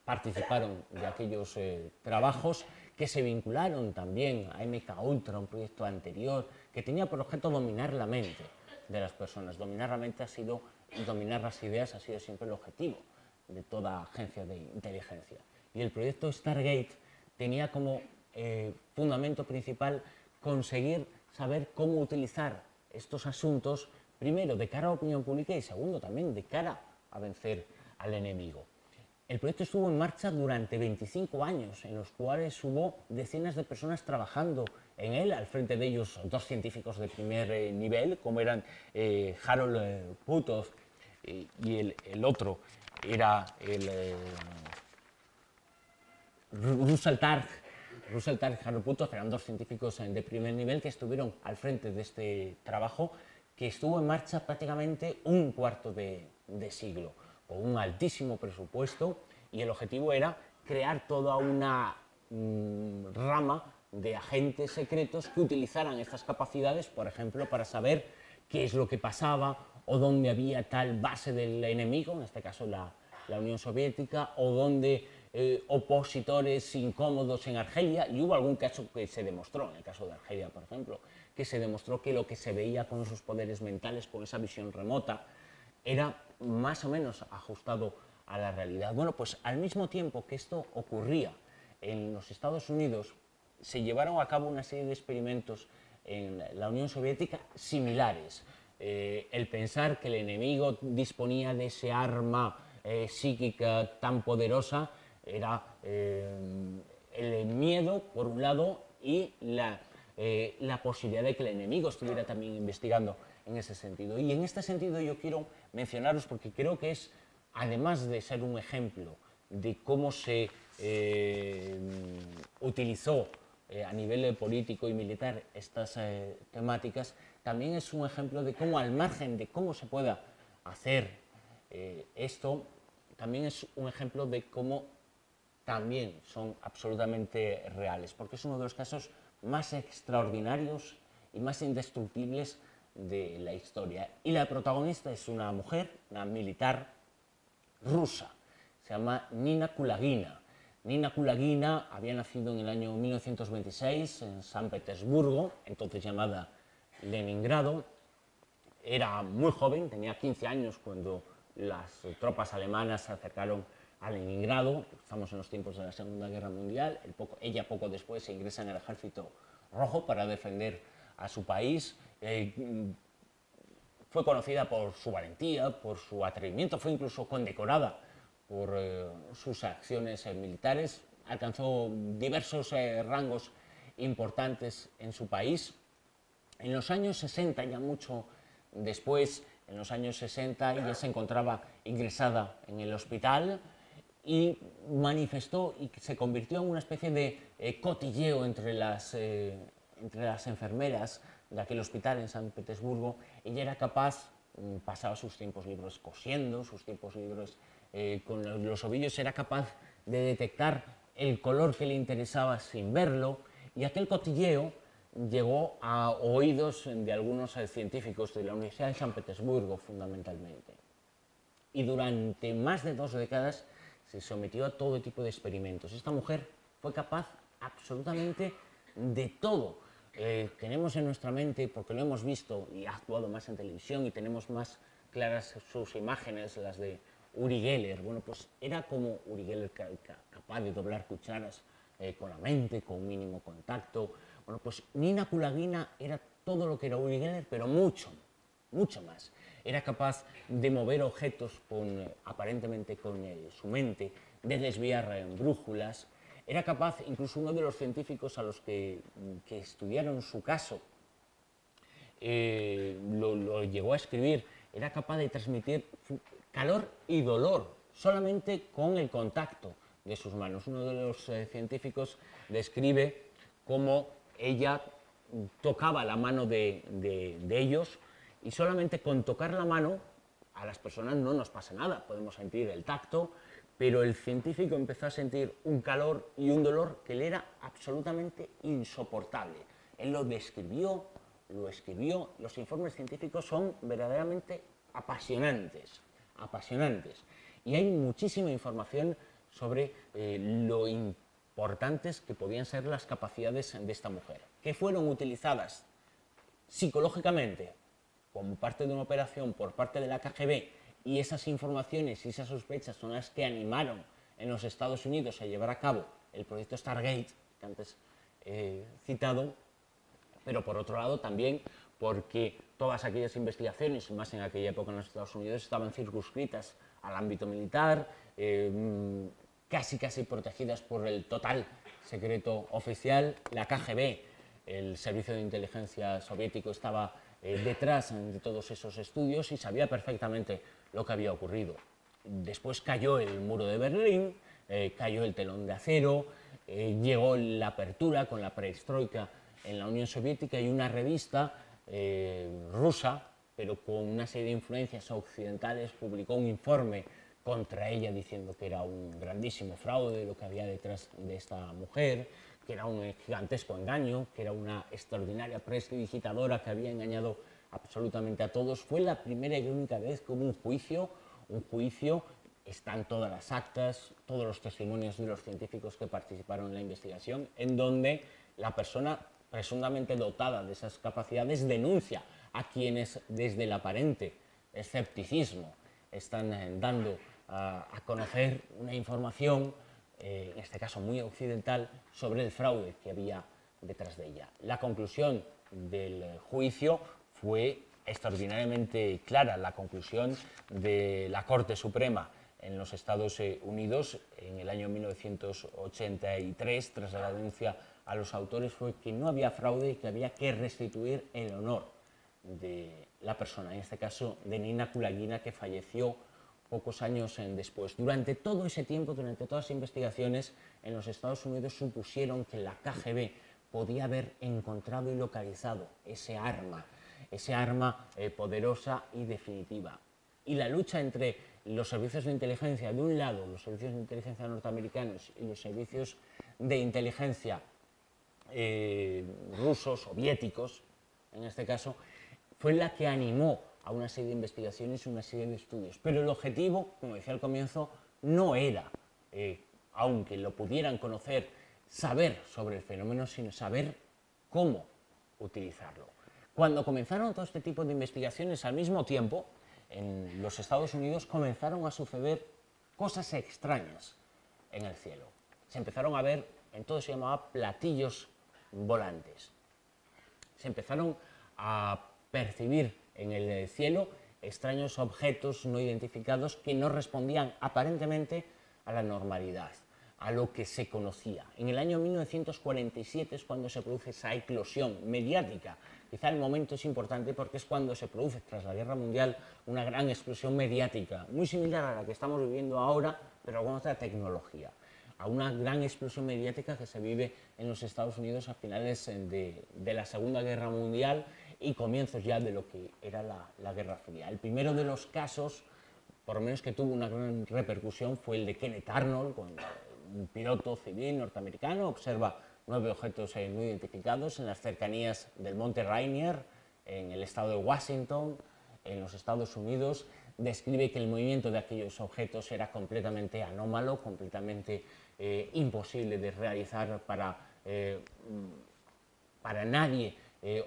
participaron de aquellos trabajos, que se vincularon también a MK Ultra, un proyecto anterior que tenía por objeto dominar la mente de las personas. Dominar la mente y dominar las ideas ha sido siempre el objetivo de toda agencia de inteligencia. Y el proyecto Stargate tenía como fundamento principal conseguir saber cómo utilizar estos asuntos, primero de cara a la opinión pública y segundo también de cara a vencer al enemigo. El proyecto estuvo en marcha durante 25 años, en los cuales hubo decenas de personas trabajando en él, al frente de ellos dos científicos de primer nivel, como eran Harold Puthoff y el otro era el Russell Targ y Harold Puthoff, eran dos científicos de primer nivel que estuvieron al frente de este trabajo, que estuvo en marcha prácticamente un cuarto de siglo, con un altísimo presupuesto, y el objetivo era crear toda una rama de agentes secretos que utilizaran estas capacidades, por ejemplo, para saber qué es lo que pasaba o dónde había tal base del enemigo, en este caso la Unión Soviética, o dónde opositores incómodos en Argelia, y hubo algún caso que se demostró, en el caso de Argelia, por ejemplo, que se demostró que lo que se veía con esos poderes mentales, con esa visión remota, era más o menos ajustado a la realidad. Bueno, pues al mismo tiempo que esto ocurría en los Estados Unidos, se llevaron a cabo una serie de experimentos en la Unión Soviética similares. El pensar que el enemigo disponía de ese arma psíquica tan poderosa era el miedo, por un lado, y la posibilidad de que el enemigo estuviera también investigando en ese sentido. Y en este sentido yo quiero mencionaros, porque creo que es, además de ser un ejemplo de cómo se utilizó a nivel político y militar estas temáticas, también es un ejemplo de cómo, al margen de cómo se pueda hacer esto, también es un ejemplo de cómo también son absolutamente reales, porque es uno de los casos más extraordinarios y más indestructibles de la historia. Y la protagonista es una mujer, una militar rusa, se llama Nina Kulagina. Nina Kulagina había nacido en el año 1926 en San Petersburgo, entonces llamada Leningrado. Era muy joven, tenía 15 años cuando las tropas alemanas se acercaron a Leningrado. Estamos en los tiempos de la Segunda Guerra Mundial. Ella poco después se ingresa en el Ejército Rojo para defender a su país. Fue conocida por su valentía, por su atrevimiento, fue incluso condecorada por sus acciones militares. Alcanzó diversos rangos importantes en su país. En los años 60, ya mucho después, en los años 60, ella se encontraba ingresada en el hospital y manifestó y se convirtió en una especie de cotilleo entre las enfermeras de aquel hospital en San Petersburgo. Ella era capaz, pasaba sus tiempos libres cosiendo, sus tiempos libres con los ovillos, era capaz de detectar el color que le interesaba sin verlo, y aquel cotilleo llegó a oídos de algunos científicos de la Universidad de San Petersburgo, fundamentalmente. Y durante más de 2 décadas se sometió a todo tipo de experimentos. Esta mujer fue capaz absolutamente de todo. Tenemos en nuestra mente, porque lo hemos visto y ha actuado más en televisión y tenemos más claras sus imágenes, las de Uri Geller. Bueno, pues era como Uri Geller, capaz de doblar cucharas con la mente, con un mínimo contacto. Bueno, pues Nina Kulagina era todo lo que era Uri Geller, pero mucho más. Era capaz de mover objetos aparentemente con su mente, de desviar brújulas. Era capaz, incluso uno de los científicos a los que estudiaron su caso lo llegó a escribir, era capaz de transmitir calor y dolor solamente con el contacto de sus manos. Uno de los científicos describe cómo ella tocaba la mano de ellos, y solamente con tocar la mano a las personas no nos pasa nada, podemos sentir el tacto, pero el científico empezó a sentir un calor y un dolor que le era absolutamente insoportable. Él lo describió, lo escribió. Los informes científicos son verdaderamente apasionantes. Y hay muchísima información sobre lo importantes que podían ser las capacidades de esta mujer, que fueron utilizadas psicológicamente como parte de una operación por parte de la KGB, y esas informaciones y esas sospechas son las que animaron en los Estados Unidos a llevar a cabo el proyecto Stargate, que antes he citado, pero por otro lado también porque todas aquellas investigaciones, más en aquella época en los Estados Unidos, estaban circunscritas al ámbito militar, casi protegidas por el total secreto oficial. La KGB, el servicio de inteligencia soviético, estaba detrás de todos esos estudios y sabía perfectamente lo que había ocurrido. Después cayó el muro de Berlín, cayó el telón de acero, llegó la apertura con la perestroika en la Unión Soviética y una revista rusa, pero con una serie de influencias occidentales, publicó un informe contra ella diciendo que era un grandísimo fraude lo que había detrás de esta mujer, que era un gigantesco engaño, que era una extraordinaria prestidigitadora que había engañado absolutamente a todos. Fue la primera y única vez que hubo un juicio, están todas las actas, todos los testimonios de los científicos que participaron en la investigación, en donde la persona presuntamente dotada de esas capacidades denuncia a quienes desde el aparente escepticismo están dando a conocer una información, en este caso muy occidental, sobre el fraude que había detrás de ella. La conclusión del juicio fue extraordinariamente clara. La conclusión de la Corte Suprema en los Estados Unidos en el año 1983, tras la denuncia a los autores, fue que no había fraude y que había que restituir el honor de la persona, en este caso de Nina Kulagina, que falleció pocos años después. Durante todo ese tiempo, durante todas las investigaciones, en los Estados Unidos supusieron que la KGB podía haber encontrado y localizado ese arma poderosa y definitiva. Y la lucha entre los servicios de inteligencia, de un lado, los servicios de inteligencia norteamericanos y los servicios de inteligencia rusos, soviéticos, en este caso, fue la que animó a una serie de investigaciones y una serie de estudios. Pero el objetivo, como decía al comienzo, no era, aunque lo pudieran conocer, saber sobre el fenómeno, sino saber cómo utilizarlo. Cuando comenzaron todo este tipo de investigaciones, al mismo tiempo, en los Estados Unidos comenzaron a suceder cosas extrañas en el cielo. Se empezaron a ver, entonces se llamaba platillos volantes. Se empezaron a percibir en el cielo extraños objetos no identificados que no respondían aparentemente a la normalidad, a lo que se conocía. En el año 1947 es cuando se produce esa eclosión mediática. Quizá el momento es importante porque es cuando se produce, tras la Guerra Mundial, una gran explosión mediática, muy similar a la que estamos viviendo ahora, pero con otra tecnología. A una gran explosión mediática que se vive en los Estados Unidos a finales de la Segunda Guerra Mundial y comienzos ya de lo que era la Guerra Fría. El primero de los casos, por lo menos que tuvo una gran repercusión, fue el de Kenneth Arnold, cuando un piloto civil norteamericano observa 9 objetos no identificados en las cercanías del Monte Rainier, en el estado de Washington, en los Estados Unidos. Describe que el movimiento de aquellos objetos era completamente anómalo, completamente imposible de realizar para nadie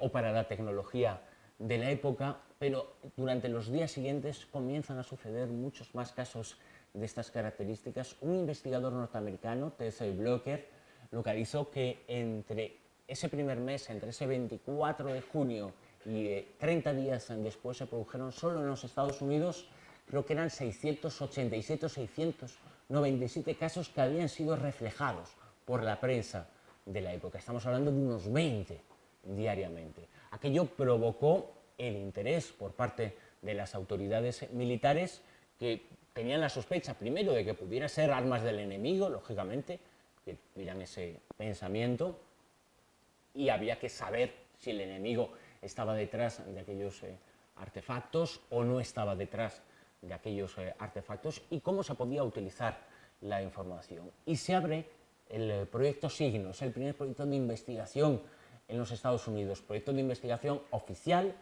o para la tecnología de la época, pero durante los días siguientes comienzan a suceder muchos más casos de estas características. Un investigador norteamericano, T.C. Blocker, localizó que entre ese primer mes, entre ese 24 de junio y 30 días después, se produjeron solo en los Estados Unidos, creo que eran 687 o 697 casos que habían sido reflejados por la prensa de la época. Estamos hablando de unos 20 diariamente. Aquello provocó el interés por parte de las autoridades militares, que tenían la sospecha, primero, de que pudiera ser armas del enemigo, lógicamente, que tuvieran ese pensamiento, y había que saber si el enemigo estaba detrás de aquellos artefactos o no estaba detrás de aquellos artefactos, y cómo se podía utilizar la información. Y se abre el proyecto Signos, el primer proyecto de investigación en los Estados Unidos, proyecto de investigación oficial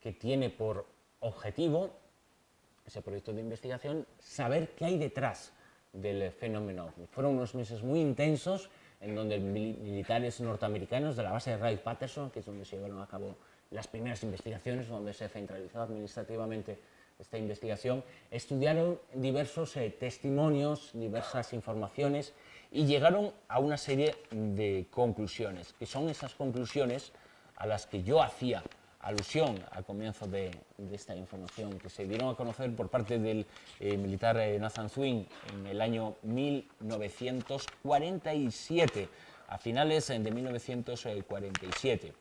que tiene por objetivo, ese proyecto de investigación, saber qué hay detrás del fenómeno OVNI. Fueron unos meses muy intensos en donde militares norteamericanos de la base de Wright-Patterson, que es donde se llevaron a cabo las primeras investigaciones, donde se centralizó administrativamente esta investigación, estudiaron diversos testimonios, diversas informaciones y llegaron a una serie de conclusiones, que son esas conclusiones a las que yo hacía alusión al comienzo de esta información, que se dieron a conocer por parte del militar Nathan Swing en el año 1947, a finales de 1947.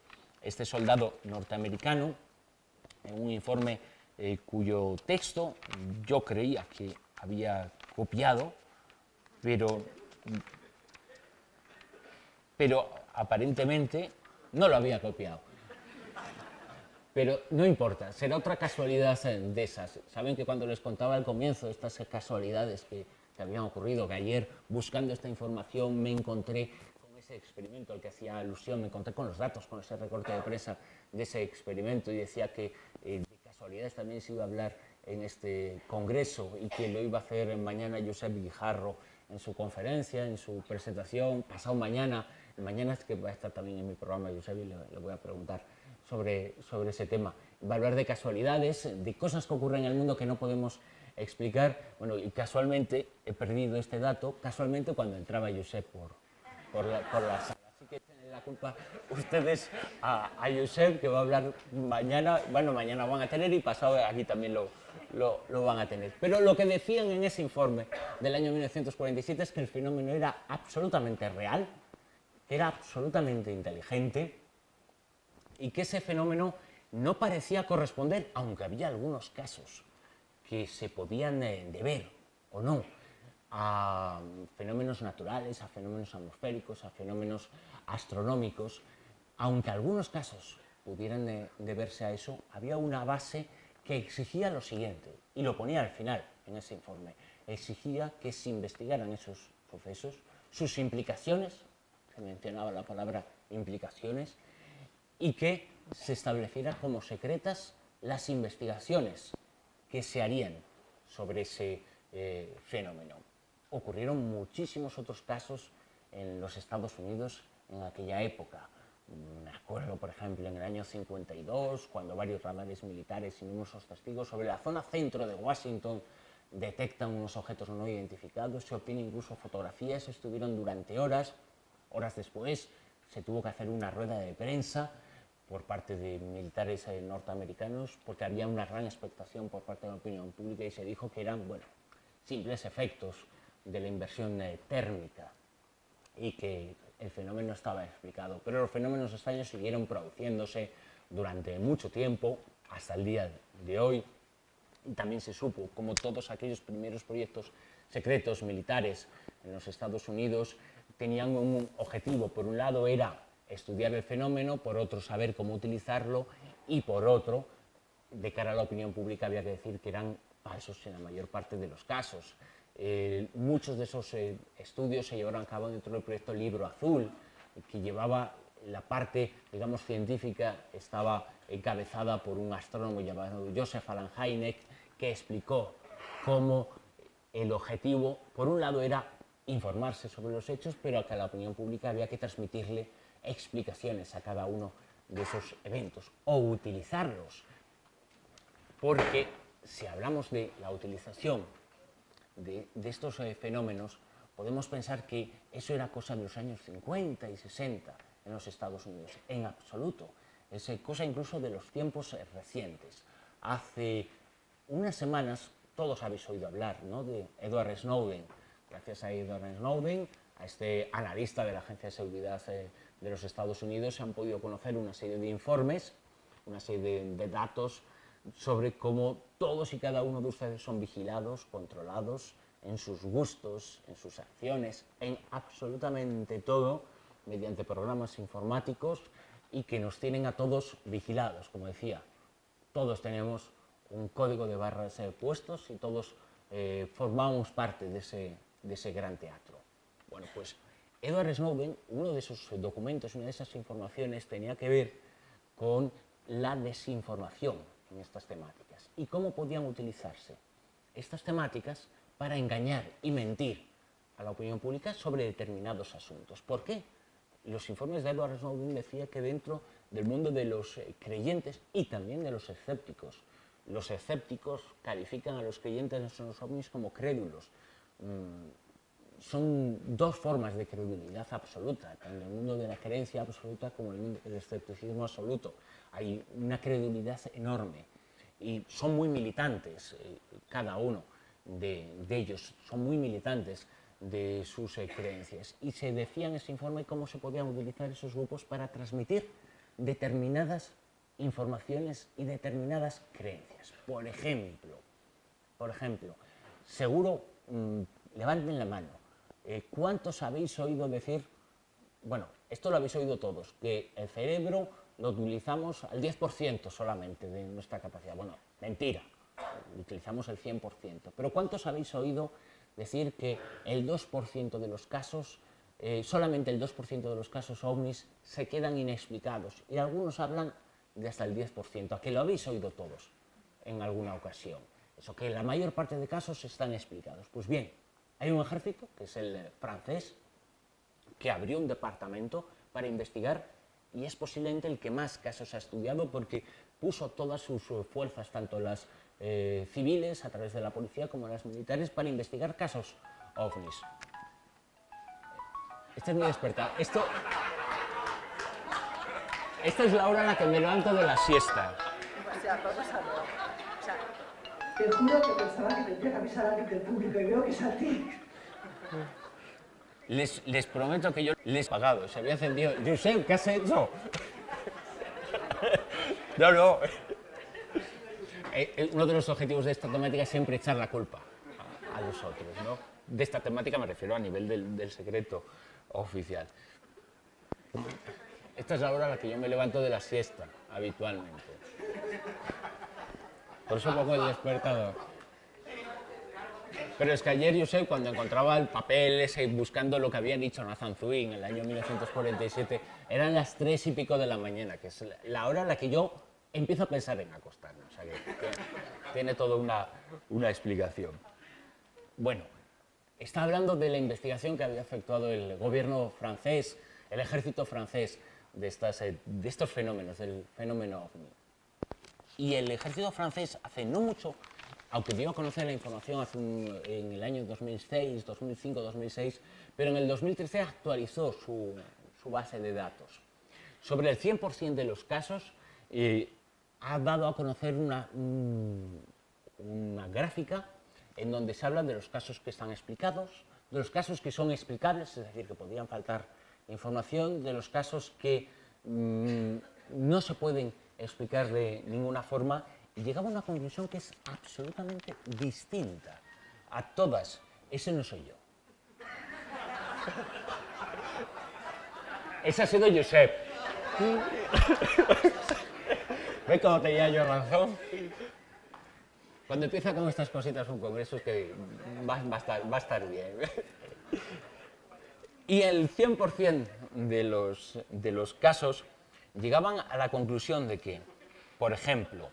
Este soldado norteamericano, en un informe cuyo texto yo creía que había copiado, pero aparentemente no lo había copiado. Pero no importa, será otra casualidad de esas. Saben que cuando les contaba al comienzo estas casualidades que habían ocurrido, que ayer buscando esta información me encontré con ese experimento al que hacía alusión, me encontré con los datos, con ese recorte de prensa de ese experimento y decía que de casualidades también se iba a hablar en este congreso y que lo iba a hacer mañana Josep Guijarro en su conferencia, en su presentación, pasado mañana es que va a estar también en mi programa Josep y le voy a preguntar sobre ese tema. Va a hablar de casualidades, de cosas que ocurren en el mundo que no podemos explicar. Bueno, y casualmente he perdido este dato, casualmente cuando entraba Josep por la sala. Así que tienen la culpa ustedes a Josep, que va a hablar mañana. Bueno, mañana van a tener y pasado aquí también lo van a tener. Pero lo que decían en ese informe del año 1947 es que el fenómeno era absolutamente real, era absolutamente inteligente y que ese fenómeno no parecía corresponder, aunque había algunos casos que se podían deber o no a fenómenos naturales, a fenómenos atmosféricos, a fenómenos astronómicos, aunque algunos casos pudieran deberse a eso, había una base que exigía lo siguiente, y lo ponía al final en ese informe, exigía que se investigaran esos sucesos, sus implicaciones, se mencionaba la palabra implicaciones, y que se estableciera como secretas las investigaciones que se harían sobre ese fenómeno. Ocurrieron muchísimos otros casos en los Estados Unidos en aquella época. Me acuerdo, por ejemplo, en el año 52, cuando varios radares militares y numerosos testigos sobre la zona centro de Washington detectan unos objetos no identificados, se obtienen incluso fotografías, estuvieron durante horas. Horas después se tuvo que hacer una rueda de prensa por parte de militares norteamericanos porque había una gran expectación por parte de la opinión pública y se dijo que eran, bueno, simples efectos de la inversión térmica y que el fenómeno estaba explicado. Pero los fenómenos extraños siguieron produciéndose durante mucho tiempo, hasta el día de hoy, y también se supo como todos aquellos primeros proyectos secretos militares en los Estados Unidos tenían un objetivo. Por un lado era estudiar el fenómeno, por otro saber cómo utilizarlo y por otro, de cara a la opinión pública, había que decir que eran falsos en la mayor parte de los casos. Muchos de esos estudios se llevaron a cabo dentro del proyecto Libro Azul, que llevaba la parte, digamos, científica, estaba encabezada por un astrónomo llamado Joseph Allen Hynek, que explicó cómo el objetivo, por un lado, era informarse sobre los hechos, pero que a la opinión pública había que transmitirle explicaciones a cada uno de esos eventos o utilizarlos. Porque si hablamos de la utilización de estos fenómenos, podemos pensar que eso era cosa de los años 50 y 60 en los Estados Unidos. En absoluto. Es cosa incluso de los tiempos recientes. Hace unas semanas todos habéis oído hablar, ¿no?, de Edward Snowden. Gracias a Edward Snowden, a este analista de la Agencia de Seguridad de los Estados Unidos, se han podido conocer una serie de informes, una serie de datos sobre cómo todos y cada uno de ustedes son vigilados, controlados en sus gustos, en sus acciones, en absolutamente todo, mediante programas informáticos y que nos tienen a todos vigilados. Como decía, todos tenemos un código de barras puestos y todos formamos parte de ese gran teatro. Bueno, pues Edward Snowden, uno de esos documentos, una de esas informaciones tenía que ver con la desinformación en estas temáticas y cómo podían utilizarse estas temáticas para engañar y mentir a la opinión pública sobre determinados asuntos. ¿Por qué? Los informes de Edward Snowden decían que dentro del mundo de los creyentes y también de los escépticos califican a los creyentes en los ovnis como crédulos. son dos formas de credibilidad absoluta, tanto en el mundo de la creencia absoluta como en el mundo del escepticismo absoluto. Hay una credibilidad enorme y son muy militantes, cada uno de ellos, son muy militantes de sus creencias. Y se decía en ese informe cómo se podían utilizar esos grupos para transmitir determinadas informaciones y determinadas creencias. Por ejemplo, seguro, levanten la mano, ¿cuántos habéis oído decir, bueno, esto lo habéis oído todos, que el cerebro lo utilizamos al 10% solamente de nuestra capacidad? Bueno, mentira, utilizamos el 100%. Pero ¿cuántos habéis oído decir que el 2% de los casos, solamente el 2% de los casos ovnis se quedan inexplicados? Y algunos hablan de hasta el 10%, a que lo habéis oído todos en alguna ocasión. Eso, que la mayor parte de casos están explicados. Pues bien, hay un ejército, que es el francés, que abrió un departamento para investigar, y es posiblemente el que más casos ha estudiado porque puso todas sus fuerzas, tanto las civiles, a través de la policía, como las militares, para investigar casos ovnis. Esta es mi despertar. Esta es la hora en la que me levanto de la siesta. O sea, vamos a ver. O sea, te juro que pensaba que tendría que avisar a alguien del público y veo que es a ti. Les prometo que yo les he pagado, se había encendido. Josep, ¿qué has hecho? No. Uno de los objetivos de esta temática es siempre echar la culpa a los otros, ¿no? De esta temática me refiero a nivel del secreto oficial. Esta es la hora a la que yo me levanto de la siesta, habitualmente. Por eso pongo el despertador. Pero es que ayer, yo sé, cuando encontraba el papel ese, buscando lo que había dicho Nathan Zwing en el año 1947, eran las 3 y pico de la mañana, que es la hora en la que yo empiezo a pensar en acostarme. O sea que tiene toda una explicación. Bueno, está hablando de la investigación que había efectuado el gobierno francés, el ejército francés, de estos fenómenos, del fenómeno ovni. Y el ejército francés hace no mucho, aunque dio a conocer la información en el año 2006, 2005, 2006, pero en el 2013 actualizó su base de datos. Sobre el 100% de los casos, ha dado a conocer una gráfica en donde se habla de los casos que están explicados, de los casos que son explicables, es decir, que podrían faltar información, de los casos que no se pueden explicar de ninguna forma, y llegaba a una conclusión que es absolutamente distinta a todas. Ese no soy yo. Ese ha sido Josep. ¿Ves cómo tenía yo razón? Cuando empieza con estas cositas un congreso es que va a estar bien. Y el 100% de los casos llegaban a la conclusión de que, por ejemplo,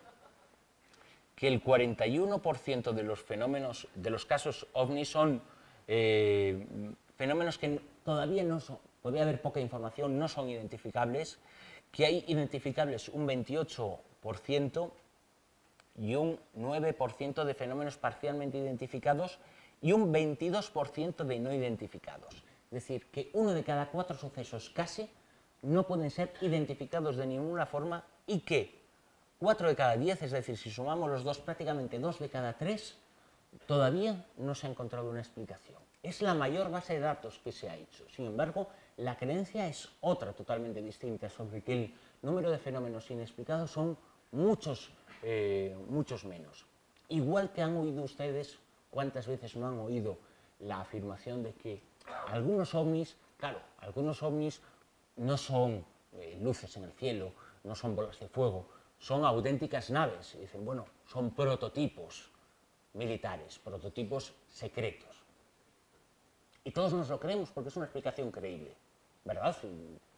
que el 41% de los fenómenos, de los casos ovni son fenómenos que todavía no son, podría haber poca información, no son identificables, que hay identificables un 28% y un 9% de fenómenos parcialmente identificados y un 22% de no identificados. Es decir, que 1 de cada 4 sucesos casi no pueden ser identificados de ninguna forma y que 4 de cada 10, es decir, si sumamos los dos, prácticamente 2 de cada 3, todavía no se ha encontrado una explicación. Es la mayor base de datos que se ha hecho. Sin embargo, la creencia es otra totalmente distinta, sobre que el número de fenómenos inexplicados son muchos menos. Igual que han oído ustedes, ¿cuántas veces no han oído la afirmación de que algunos ovnis, claro, algunos ovnis no son luces en el cielo, no son bolas de fuego, son auténticas naves? Y dicen, bueno, son prototipos militares, prototipos secretos. Y todos nos lo creemos porque es una explicación creíble, ¿verdad?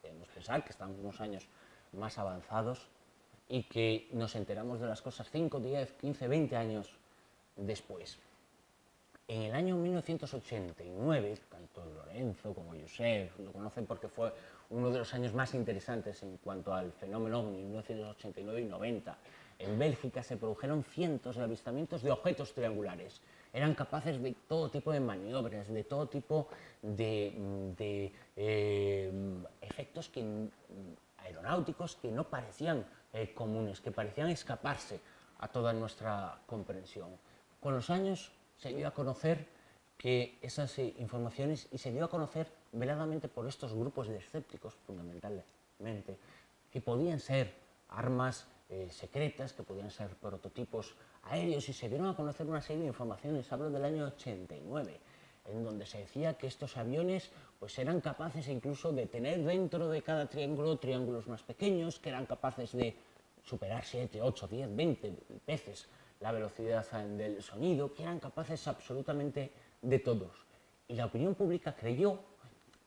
Debemos pensar que estamos unos años más avanzados y que nos enteramos de las cosas 5, 10, 15, 20 años después. En el año 1989, tanto Lorenzo como Josep lo conocen porque fue uno de los años más interesantes en cuanto al fenómeno ovni, 1989 y 90. En Bélgica se produjeron cientos de avistamientos de objetos triangulares. eran capaces de todo tipo de maniobras, de todo tipo de efectos aeronáuticos que no parecían comunes, que parecían escaparse a toda nuestra comprensión. Con los años se dio a conocer que esas informaciones, y se dio a conocer veladamente por estos grupos de escépticos, fundamentalmente, que podían ser armas secretas, que podían ser prototipos aéreos, y se dieron a conocer una serie de informaciones, hablo del año 89, en donde se decía que estos aviones pues, eran capaces incluso de tener dentro de cada triángulo triángulos más pequeños, que eran capaces de superar 7, 8, 10, 20 veces la velocidad del sonido, que eran capaces absolutamente de todos. Y la opinión pública creyó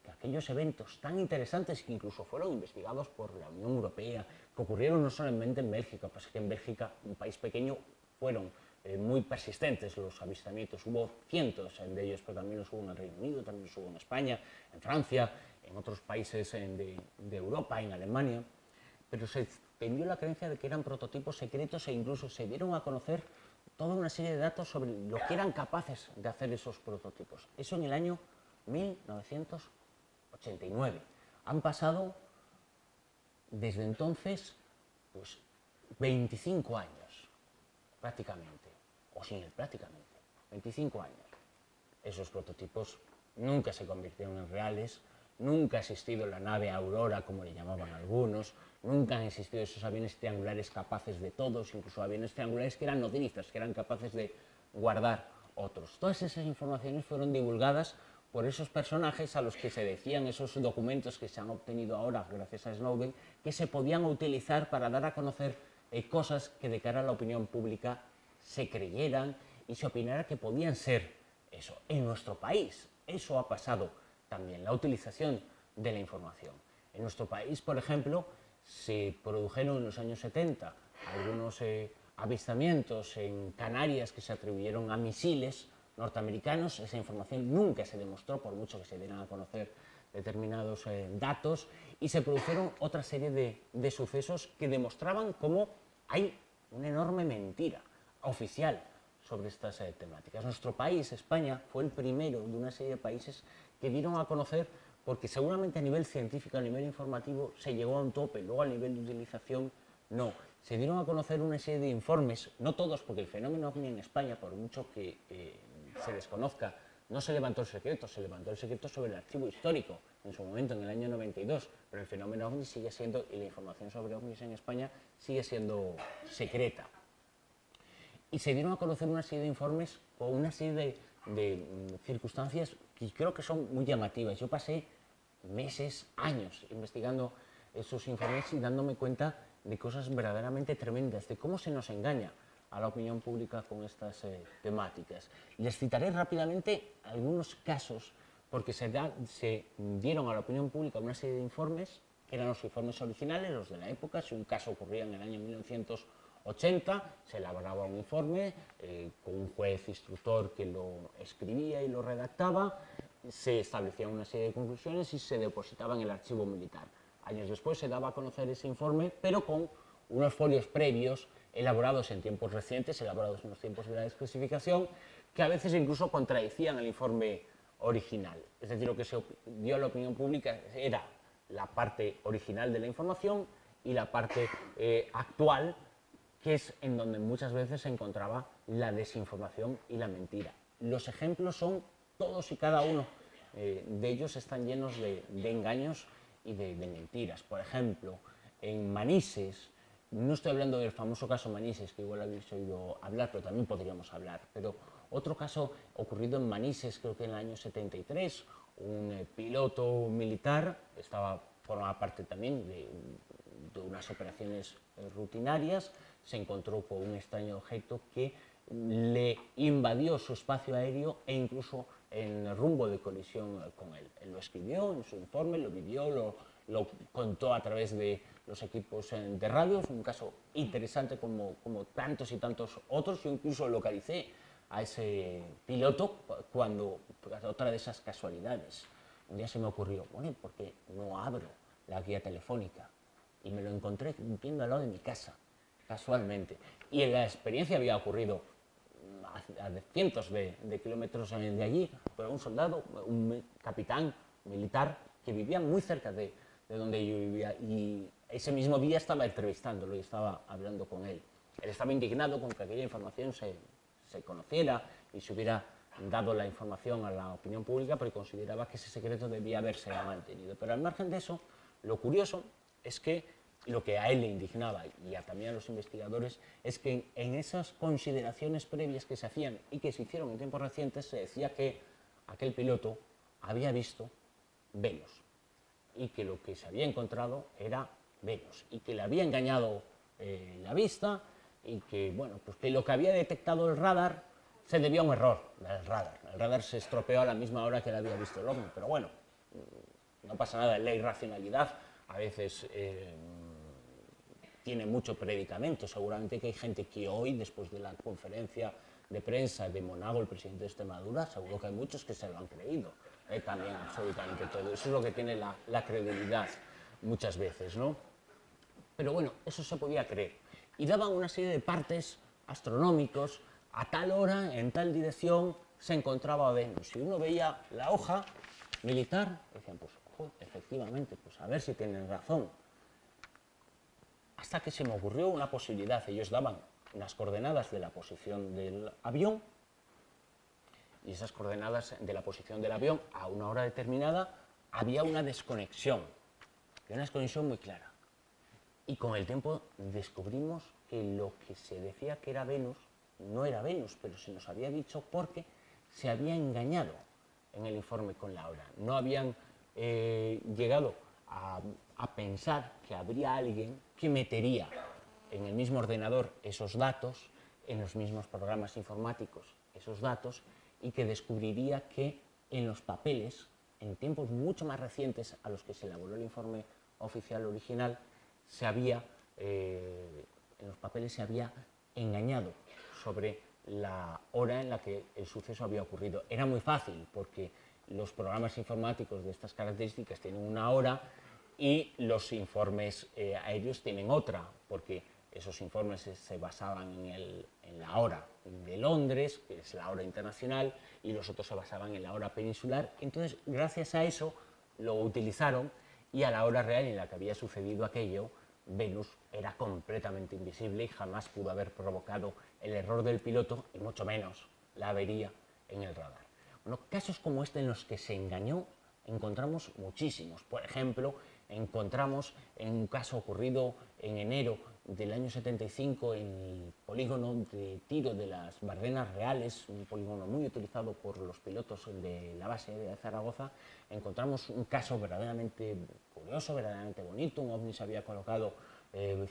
que aquellos eventos tan interesantes, que incluso fueron investigados por la Unión Europea, que ocurrieron no solamente en Bélgica, pues que en Bélgica, un país pequeño, fueron muy persistentes los avistamientos. Hubo cientos de ellos, pero también los hubo en el Reino Unido, también los hubo en España, en Francia, en otros países de Europa, en Alemania. Pero se extendió la creencia de que eran prototipos secretos e incluso se dieron a conocer toda una serie de datos sobre lo que eran capaces de hacer esos prototipos. Eso en el año 1989. Han pasado desde entonces pues 25 años, prácticamente, o sin el prácticamente, 25 años. Esos prototipos nunca se convirtieron en reales, nunca ha existido la nave Aurora, como le llamaban algunos, nunca han existido esos aviones triangulares capaces de todos, incluso aviones triangulares que eran nodrizas, que eran capaces de guardar otros. Todas esas informaciones fueron divulgadas por esos personajes a los que se decían esos documentos que se han obtenido ahora gracias a Snowden, que se podían utilizar para dar a conocer cosas que de cara a la opinión pública se creyeran y se opinara que podían ser eso. En nuestro país eso ha pasado también, la utilización de la información. En nuestro país, por ejemplo, se produjeron en los años 70 algunos avistamientos en Canarias que se atribuyeron a misiles norteamericanos. Esa información nunca se demostró, por mucho que se dieran a conocer determinados datos, y se produjeron otra serie de sucesos que demostraban cómo hay una enorme mentira oficial sobre estas temáticas. Nuestro país, España, fue el primero de una serie de países que dieron a conocer, porque seguramente a nivel científico, a nivel informativo, se llegó a un tope, luego a nivel de utilización no. Se dieron a conocer una serie de informes, no todos, porque el fenómeno OVNI en España, por mucho que se desconozca, no se levantó el secreto, se levantó el secreto sobre el archivo histórico, en su momento, en el año 92, pero el fenómeno OVNI sigue siendo, y la información sobre OVNIs en España sigue siendo secreta. Y se dieron a conocer una serie de informes con una serie de circunstancias que creo que son muy llamativas. Yo pasé meses, años investigando esos informes y dándome cuenta de cosas verdaderamente tremendas, de cómo se nos engaña a la opinión pública con estas temáticas. Les citaré rápidamente algunos casos, porque se dieron a la opinión pública una serie de informes, que eran los informes originales, los de la época. Si un caso ocurría en el año 1980, se elaboraba un informe con un juez instructor que lo escribía y lo redactaba, se establecían una serie de conclusiones y se depositaba en el archivo militar. Años después se daba a conocer ese informe, pero con unos folios previos elaborados en tiempos recientes, elaborados en los tiempos de la desclasificación, que a veces incluso contradecían el informe original. Es decir, lo que se dio a la opinión pública era la parte original de la información y la parte actual, que es en donde muchas veces se encontraba la desinformación y la mentira. Los ejemplos son todos y cada uno de ellos están llenos de engaños y de mentiras. Por ejemplo, en Manises, no estoy hablando del famoso caso Manises, que igual habéis oído hablar, pero también podríamos hablar, pero otro caso ocurrido en Manises, creo que en el año 73, un piloto militar formaba parte también de unas operaciones rutinarias, se encontró con un extraño objeto que le invadió su espacio aéreo e incluso en rumbo de colisión con él. Él lo escribió en su informe, lo vivió, lo contó a través de los equipos de radio. Es un caso interesante como tantos y tantos otros. Yo incluso localicé a ese piloto cuando, otra de esas casualidades, un día se me ocurrió, bueno, ¿por qué no abro la guía telefónica? Y me lo encontré viendo al lado de mi casa, casualmente. Y la experiencia había ocurrido a cientos de kilómetros de allí, pero un soldado, un capitán militar que vivía muy cerca de donde yo vivía, y ese mismo día estaba entrevistándolo y estaba hablando con él. Él estaba indignado con que aquella información se conociera y se hubiera dado la información a la opinión pública, porque consideraba que ese secreto debía haberse mantenido. Pero al margen de eso, lo curioso es que lo que a él le indignaba y también a los investigadores es que en esas consideraciones previas que se hacían y que se hicieron en tiempos recientes, se decía que aquel piloto había visto Venus y que lo que se había encontrado era Venus y que le había engañado la vista y que, bueno, pues que lo que había detectado el radar se debía a un error del radar. El radar se estropeó a la misma hora que le había visto el ovni, pero bueno, no pasa nada, la irracionalidad a veces tiene mucho predicamento. Seguramente que hay gente que hoy, después de la conferencia de prensa de Monago, el presidente de Extremadura, seguro que hay muchos que se lo han creído, también absolutamente todo. Eso es lo que tiene la credibilidad muchas veces, ¿no? Pero bueno, eso se podía creer. Y daban una serie de partes astronómicos, a tal hora, en tal dirección, se encontraba Venus. Si uno veía la hoja militar, decían, pues, ojo, efectivamente, pues a ver si tienen razón. Hasta que se me ocurrió una posibilidad. Ellos daban unas coordenadas de la posición del avión, y esas coordenadas de la posición del avión, a una hora determinada, había una desconexión muy clara. Y con el tiempo descubrimos que lo que se decía que era Venus no era Venus, pero se nos había dicho porque se había engañado en el informe con la hora. No habían llegado a pensar que habría alguien que metería en el mismo ordenador esos datos, en los mismos programas informáticos esos datos, y que descubriría que en los papeles, en tiempos mucho más recientes a los que se elaboró el informe oficial original, en los papeles se había engañado sobre la hora en la que el suceso había ocurrido. Era muy fácil, porque los programas informáticos de estas características tienen una hora y los informes aéreos tienen otra, porque esos informes se basaban en la hora de Londres, que es la hora internacional, y los otros se basaban en la hora peninsular. Entonces, gracias a eso, lo utilizaron, y a la hora real en la que había sucedido aquello, Venus era completamente invisible y jamás pudo haber provocado el error del piloto, y mucho menos la avería en el radar. Bueno, casos como este en los que se engañó encontramos muchísimos. Por ejemplo, encontramos en un caso ocurrido en enero del año 75 en el polígono de tiro de las Bardenas Reales, un polígono muy utilizado por los pilotos de la base aérea de Zaragoza. Encontramos un caso verdaderamente curioso, verdaderamente bonito. Un ovni se había colocado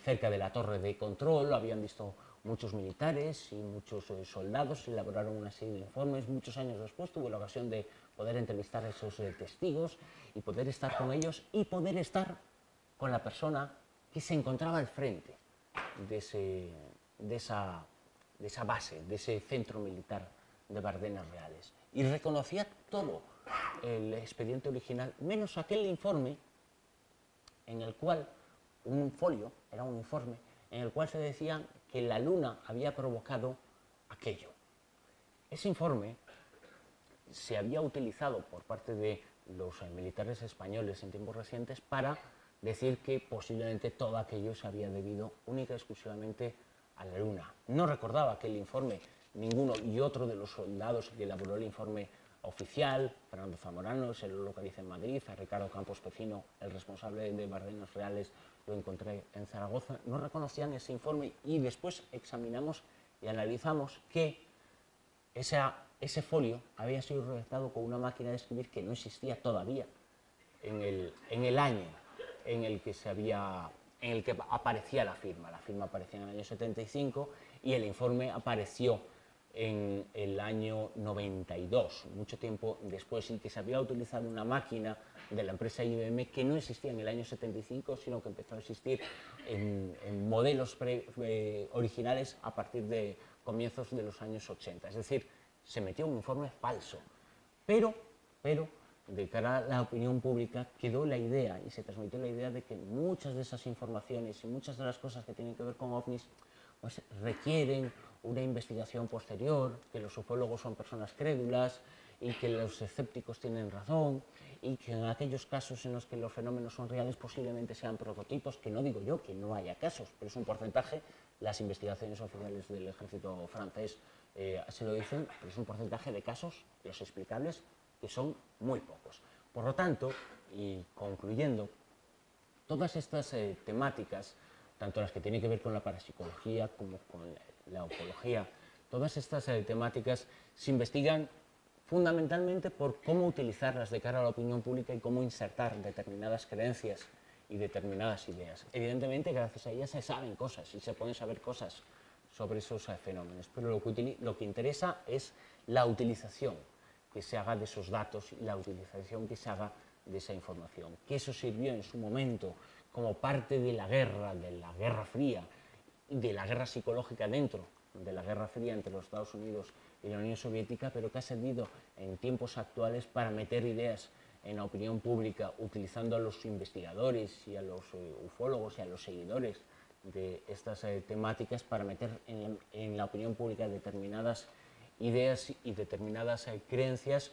cerca de la torre de control, lo habían visto muchos militares y muchos soldados, elaboraron una serie de informes. Muchos años después tuve la ocasión de poder entrevistar a esos testigos y poder estar con ellos y poder estar con la persona que se encontraba al frente de esa base, de ese centro militar de Bardenas Reales. Y reconocía todo el expediente original, menos aquel informe en el cual, un folio, era un informe, en el cual se decía que la luna había provocado aquello. Ese informe se había utilizado por parte de los militares españoles en tiempos recientes para decir que posiblemente todo aquello se había debido única y exclusivamente a la luna. No recordaba aquel informe ninguno, y otro de los soldados que elaboró el informe oficial, Fernando Zamorano, se lo localiza en Madrid. A Ricardo Campos Pecino, el responsable de Bardenas Reales, lo encontré en Zaragoza. No reconocían ese informe, y después examinamos y analizamos que ese folio había sido redactado con una máquina de escribir que no existía todavía en el año en el que aparecía la firma. La firma aparecía en el año 75 y el informe apareció en el año 92, mucho tiempo después, y que se había utilizado una máquina de la empresa IBM que no existía en el año 75, sino que empezó a existir en modelos originales a partir de comienzos de los años 80. Es decir, se metió un informe falso, pero de cara a la opinión pública quedó la idea y se transmitió la idea de que muchas de esas informaciones y muchas de las cosas que tienen que ver con ovnis pues requieren una investigación posterior, que los ufólogos son personas crédulas y que los escépticos tienen razón y que en aquellos casos en los que los fenómenos son reales posiblemente sean prototipos, que no digo yo que no haya casos, pero es un porcentaje. Las investigaciones oficiales del ejército francés así lo dicen, pero es un porcentaje de casos, los explicables, que son muy pocos. Por lo tanto, y concluyendo, todas estas temáticas, tanto las que tienen que ver con la parapsicología como con la ufología, todas estas temáticas se investigan fundamentalmente por cómo utilizarlas de cara a la opinión pública y cómo insertar determinadas creencias y determinadas ideas. Evidentemente, gracias a ellas se saben cosas y se pueden saber cosas sobre esos fenómenos, pero lo que interesa es la utilización que se haga de esos datos y la utilización que se haga de esa información. Que eso sirvió en su momento como parte de la Guerra Fría, de la guerra psicológica dentro de la Guerra Fría entre los Estados Unidos y la Unión Soviética, pero que ha servido en tiempos actuales para meter ideas en la opinión pública, utilizando a los investigadores y a los ufólogos y a los seguidores de estas temáticas para meter en la opinión pública determinadas ideas y determinadas creencias,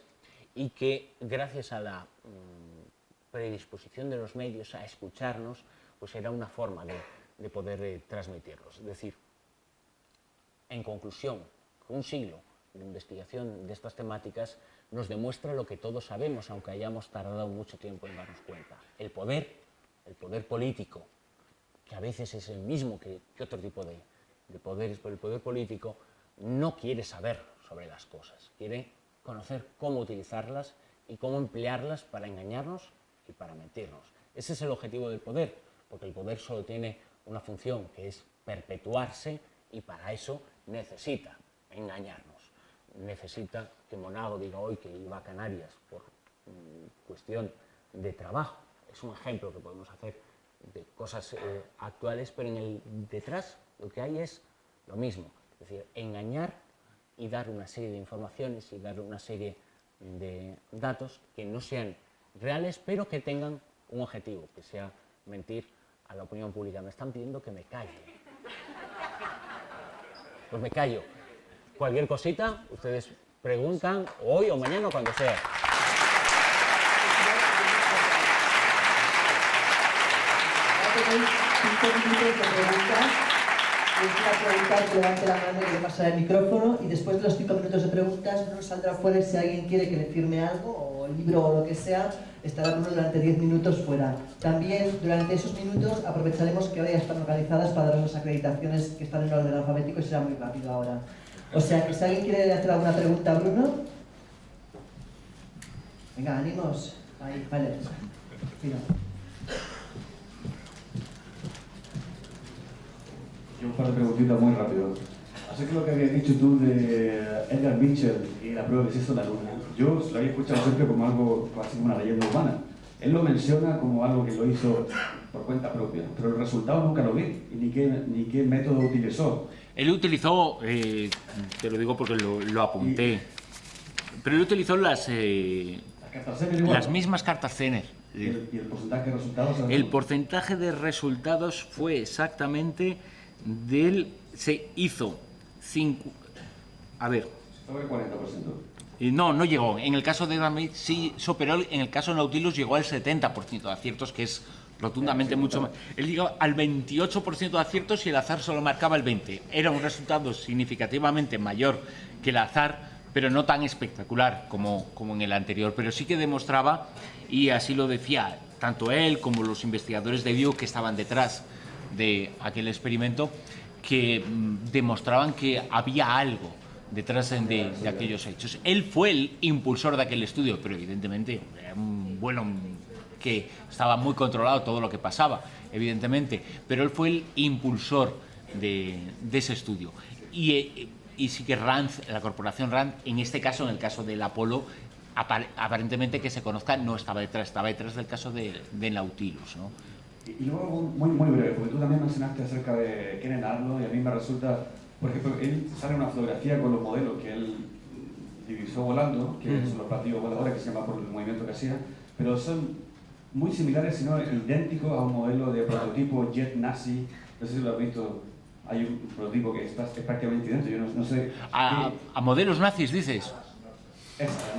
y que gracias a la predisposición de los medios a escucharnos, pues era una forma de poder transmitirlos. Es decir, en conclusión, un siglo de investigación de estas temáticas nos demuestra lo que todos sabemos, aunque hayamos tardado mucho tiempo en darnos cuenta. El poder político, que a veces es el mismo que otro tipo de poderes, pero el poder político no quiere saber sobre las cosas, quiere conocer cómo utilizarlas y cómo emplearlas para engañarnos y para mentirnos. Ese es el objetivo del poder, porque el poder solo tiene una función, que es perpetuarse, y para eso necesita engañarnos. Necesita que Monago diga hoy que iba a Canarias por cuestión de trabajo. Es un ejemplo que podemos hacer de cosas actuales, pero en el detrás lo que hay es lo mismo. Es decir, engañar y dar una serie de informaciones y dar una serie de datos que no sean reales, pero que tengan un objetivo, que sea mentir a la opinión pública. Me están pidiendo que me calle. Pues me callo. Cualquier cosita, ustedes preguntan hoy o mañana o cuando sea. Tenéis 5 minutos de preguntas. Les voy a preguntar que levante la mano y le pasará el micrófono, y después de los 5 minutos de preguntas Bruno saldrá fuera. Si alguien quiere que le firme algo, o el libro o lo que sea, estará Bruno durante 10 minutos fuera. También durante esos minutos aprovecharemos que ahora ya están localizadas para dar las acreditaciones que están en orden alfabético, y será muy rápido ahora. O sea que si alguien quiere hacer alguna pregunta a Bruno, venga, ánimos. Ahí, vale. Mira. Un par de preguntitas muy rápido. Así que lo que habías dicho tú de Edgar Mitchell y la prueba que se hizo en la Luna, yo lo había escuchado siempre como algo, casi como una leyenda urbana. Él lo menciona como algo que lo hizo por cuenta propia, pero el resultado nunca lo vi, y ni qué método utilizó. Él utilizó, te lo digo porque lo apunté, pero él utilizó las mismas cartas Zener. ¿Y el porcentaje de resultados? El porcentaje de resultados fue exactamente se hizo 5, a ver. Sobre el 40%. No llegó. En el caso de Edgar Mitchell sí superó, en el caso de Nautilus llegó al 70% de aciertos, que es rotundamente mucho más. Él llegó al 28% de aciertos y el azar solo marcaba el 20%. Era un resultado significativamente mayor que el azar, pero no tan espectacular como en el anterior. Pero sí que demostraba, y así lo decía tanto él como los investigadores de Duke que estaban detrás de aquel experimento, que demostraban que había algo detrás de aquellos hechos. Él fue el impulsor de aquel estudio, pero evidentemente era un vuelo que estaba muy controlado todo lo que pasaba, evidentemente, pero él fue el impulsor de ese estudio. Y sí que Rand, la corporación Rand, en este caso, en el caso del Apolo, aparentemente que se conozca, no estaba detrás del caso de Nautilus, ¿no? Y luego, muy breve, porque tú también mencionaste acerca de Kenneth Arnold, y a mí me resulta, por ejemplo, él sale una fotografía con los modelos que él divisó volando, que son los platillos voladores, que se llama por el movimiento que hacía, pero son muy similares, sino idénticos a un modelo de prototipo jet nazi, no sé si lo has visto, hay un prototipo que es prácticamente idéntico. Yo no sé... ¿A modelos nazis, dices?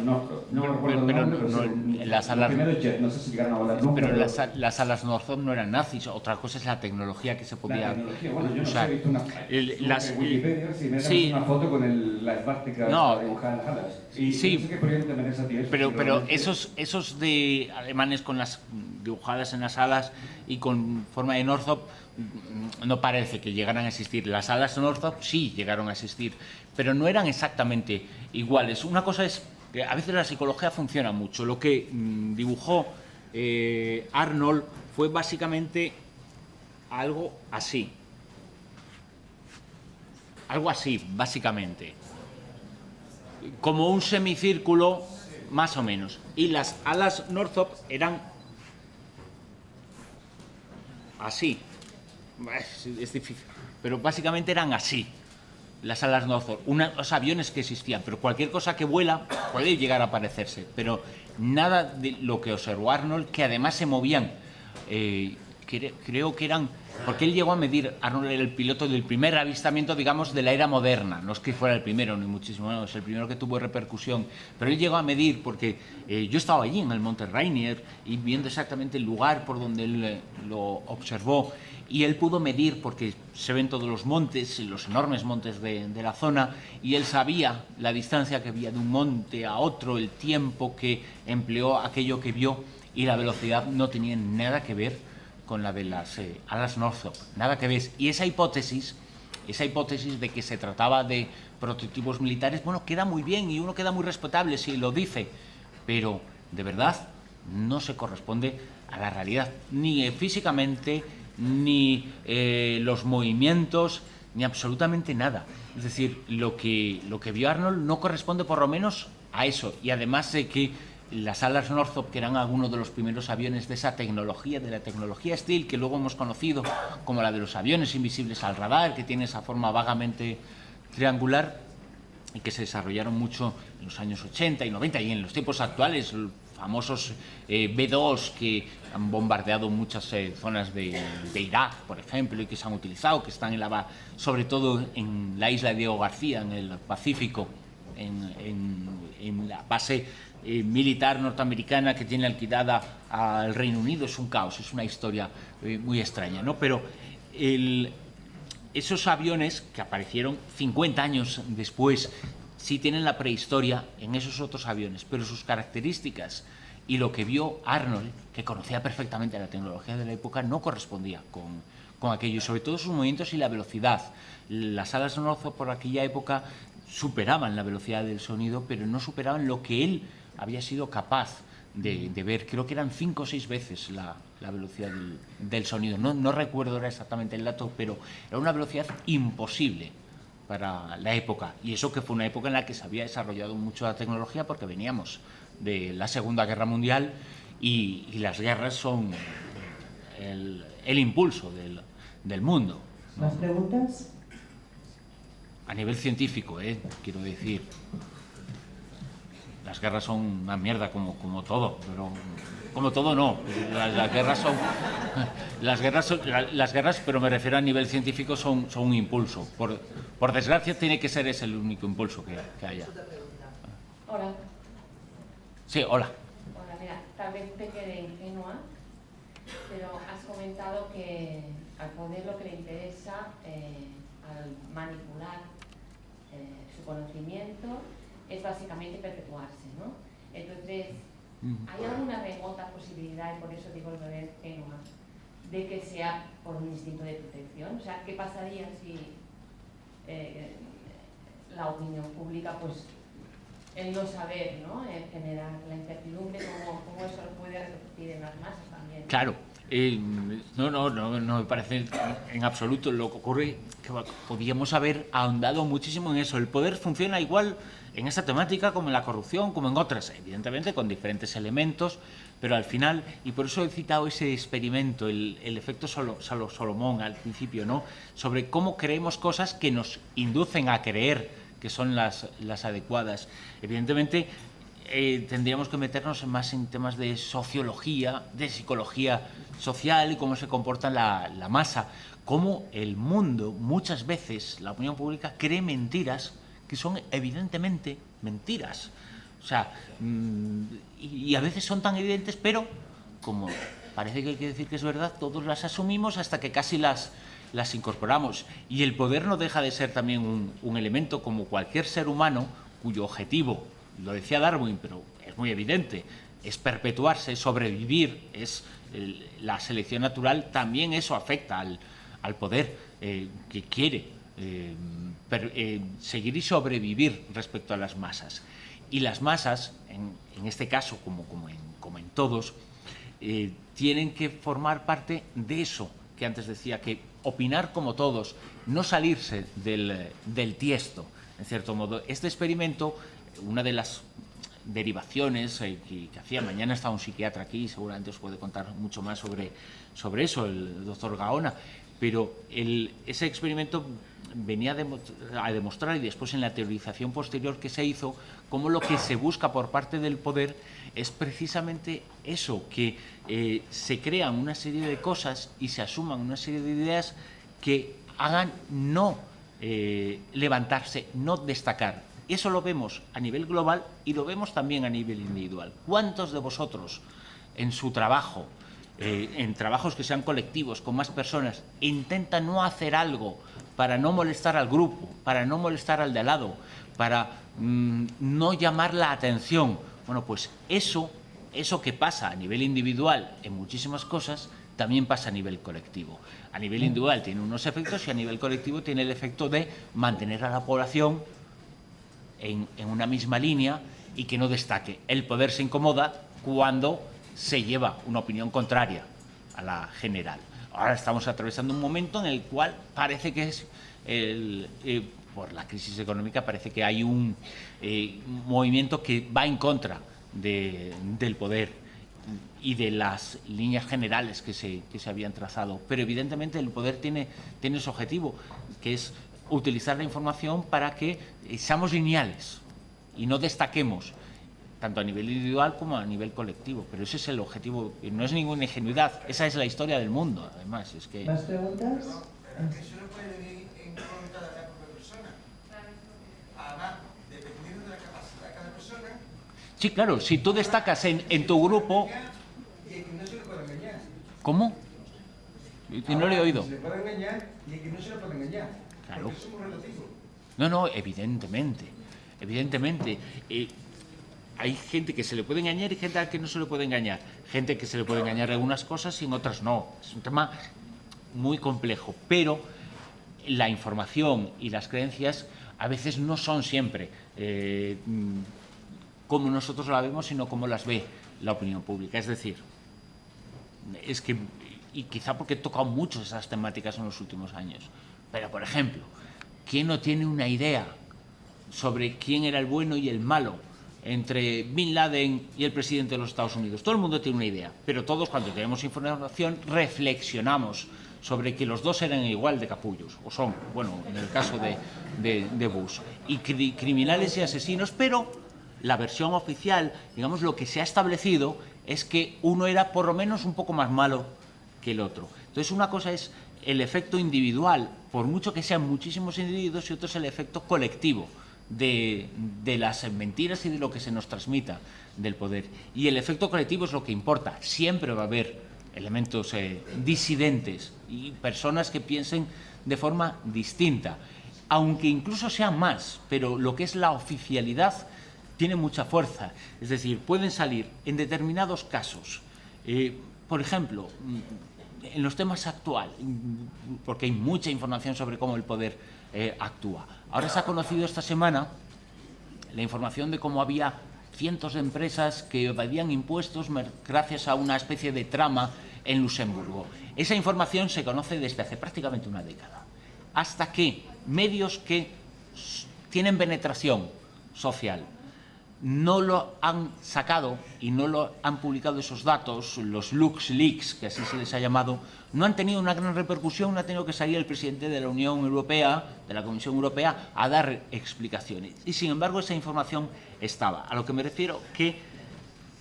No recuerdo el nombre, pero las alas, los primeros jet, no sé si llegaron a volar nunca. Pero las alas Northrop no eran nazis, otra cosa es la tecnología que se podía bueno, yo usar. No sé, he visto en Wikipedia, si me das una foto con la esvástica dibujada en las alas. Y sí, no sé qué podrían tener esa tía. Pero esos de alemanes con las dibujadas en las alas y con forma de Northrop no parece que llegaran a existir. Las alas Northrop sí llegaron a existir, pero no eran exactamente iguales. Una cosa es que a veces la psicología funciona mucho. Lo que dibujó Arnold fue básicamente algo así. Algo así, básicamente. Como un semicírculo, más o menos. Y las alas Northrop eran así. Es difícil, pero básicamente eran así. Las alas Northrop, los aviones que existían, pero cualquier cosa que vuela puede llegar a parecerse, pero nada de lo que observó Arnold, que además se movían, creo que eran, porque él llegó a medir, Arnold era el piloto del primer avistamiento, digamos, de la era moderna, no es que fuera el primero, ni muchísimo menos, es el primero que tuvo repercusión, pero él llegó a medir, porque yo estaba allí en el Monte Rainier, y viendo exactamente el lugar por donde él lo observó, y él pudo medir, porque se ven todos los montes, los enormes montes de la zona, y él sabía la distancia que había de un monte a otro, el tiempo que empleó aquello que vio, y la velocidad no tenía nada que ver con la de las alas Northrop, nada que ver. Y esa hipótesis de que se trataba de prototipos militares, bueno, queda muy bien y uno queda muy respetable si lo dice, pero de verdad no se corresponde a la realidad, ni físicamente, ni los movimientos, ni absolutamente nada. Es decir, lo que vio Arnold no corresponde por lo menos a eso, y además de que las alas Northrop, que eran algunos de los primeros aviones de esa tecnología, de la tecnología Stealth, que luego hemos conocido como la de los aviones invisibles al radar, que tiene esa forma vagamente triangular, y que se desarrollaron mucho en los años 80 y 90, y en los tiempos actuales, famosos B-2 que han bombardeado muchas zonas de Irak, por ejemplo, y que se han utilizado, que están sobre todo en la isla de Diego García, en el Pacífico, en la base militar norteamericana que tiene alquilada al Reino Unido. Es un caos, es una historia muy extraña, ¿no? Pero esos aviones que aparecieron 50 años después sí tienen la prehistoria en esos otros aviones, pero sus características y lo que vio Arnold, que conocía perfectamente la tecnología de la época, no correspondía con aquello, y sobre todo sus movimientos y la velocidad. Las alas Northrop por aquella época superaban la velocidad del sonido, pero no superaban lo que él había sido capaz de ver. Creo que eran 5 o 6 veces la velocidad del sonido. No recuerdo ahora exactamente el dato, pero era una velocidad imposible para la época. Y eso que fue una época en la que se había desarrollado mucho la tecnología, porque veníamos de la Segunda Guerra Mundial y las guerras son el impulso del mundo, ¿no? ¿Más preguntas? A nivel científico, quiero decir. Las guerras son una mierda como todo, pero como todo no. Las guerras, pero me refiero a nivel científico, son un impulso. Por desgracia tiene que ser ese el único impulso que haya. Hola. Sí, hola. Hola, mira, tal vez te quede ingenua, pero has comentado que al poder lo que le interesa al manipular su conocimiento es básicamente perpetuarse, ¿no? Entonces, ¿hay alguna remota posibilidad, y por eso digo lo de ingenua, de que sea por un instinto de protección? O sea, ¿qué pasaría si la opinión pública, pues, el no saber, ¿no? Generar la incertidumbre, cómo eso lo puede repercutir en las masas también? Claro. No me parece en absoluto. Lo que ocurre que podíamos haber ahondado muchísimo en eso. El poder funciona igual en esta temática como en la corrupción, como en otras, evidentemente con diferentes elementos, pero al final, y por eso he citado ese experimento, el efecto Solomón al principio, ¿no? Sobre cómo creemos cosas que nos inducen a creer que son las adecuadas. Evidentemente, tendríamos que meternos más en temas de sociología, de psicología social y cómo se comporta la masa. Cómo el mundo, muchas veces, la opinión pública cree mentiras que son evidentemente mentiras. O sea, y a veces son tan evidentes, pero como parece que hay que decir que es verdad, todos las asumimos hasta que casi las incorporamos. Y el poder no deja de ser también un elemento, como cualquier ser humano, cuyo objetivo, lo decía Darwin, pero es muy evidente, es perpetuarse, sobrevivir, es la selección natural. También eso afecta al poder que quiere seguir y sobrevivir respecto a las masas. Y las masas, en este caso, como en todos, tienen que formar parte de eso que antes decía, que opinar como todos, no salirse del tiesto, en cierto modo. Este experimento, una de las derivaciones que hacía, mañana está un psiquiatra aquí, seguramente os puede contar mucho más sobre eso, el doctor Gaona, pero ese experimento venía a demostrar, y después en la teorización posterior que se hizo, cómo lo que se busca por parte del poder es precisamente eso, que se crean una serie de cosas y se asuman una serie de ideas que hagan no levantarse, no destacar. Eso lo vemos a nivel global y lo vemos también a nivel individual. ¿Cuántos de vosotros en su trabajo, en trabajos que sean colectivos, con más personas, intentan no hacer algo para no molestar al grupo, para no molestar al de al lado, para no llamar la atención? Bueno, pues eso que pasa a nivel individual en muchísimas cosas, también pasa a nivel colectivo. A nivel individual tiene unos efectos y a nivel colectivo tiene el efecto de mantener a la población en una misma línea y que no destaque. El poder se incomoda cuando se lleva una opinión contraria a la general. Ahora estamos atravesando un momento en el cual parece que es, por la crisis económica, parece que hay un movimiento que va en contra del poder y de las líneas generales que se habían trazado. Pero evidentemente el poder tiene su objetivo, que es utilizar la información para que seamos lineales y no destaquemos, tanto a nivel individual como a nivel colectivo. Pero ese es el objetivo, no es ninguna ingenuidad, esa es la historia del mundo, además. Es que... ¿Más preguntas? Eso no puede venir en contra de la propia persona. Además, dependiendo de la capacidad de cada persona... Sí, claro, si tú destacas en tu grupo... Y el que no se le puede engañar. ¿Cómo? No lo he oído. Se le puede engañar y el que no se le puede engañar. Claro. Porque eso es muy relativo. No, evidentemente. Hay gente que se le puede engañar y gente a la que no se le puede engañar. Gente que se le puede engañar en algunas cosas y en otras no. Es un tema muy complejo, pero la información y las creencias a veces no son siempre como nosotros la vemos, sino como las ve la opinión pública. Es decir, es que, y quizá porque he tocado mucho esas temáticas en los últimos años, pero por ejemplo, ¿quién no tiene una idea sobre quién era el bueno y el malo entre Bin Laden y el presidente de los Estados Unidos? Todo el mundo tiene una idea, pero todos, cuando tenemos información, reflexionamos sobre que los dos eran igual de capullos, o son, bueno, en el caso de Bush, y criminales y asesinos, pero la versión oficial, digamos, lo que se ha establecido es que uno era por lo menos un poco más malo que el otro. Entonces, una cosa es el efecto individual, por mucho que sean muchísimos individuos, y otro es el efecto colectivo de las mentiras y de lo que se nos transmita del poder. Y el efecto colectivo es lo que importa. Siempre va a haber elementos disidentes y personas que piensen de forma distinta, aunque incluso sean más, pero lo que es la oficialidad tiene mucha fuerza. Es decir, pueden salir en determinados casos, por ejemplo, en los temas actuales, porque hay mucha información sobre cómo el poder actúa. Ahora se ha conocido esta semana la información de cómo había cientos de empresas que evadían impuestos gracias a una especie de trama en Luxemburgo. Esa información se conoce desde hace prácticamente una década, hasta que medios que tienen penetración social no lo han sacado y no lo han publicado esos datos, los LuxLeaks, que así se les ha llamado, no han tenido una gran repercusión, no ha tenido que salir el presidente de la Unión Europea, de la Comisión Europea, a dar explicaciones. Y sin embargo esa información estaba. A lo que me refiero que,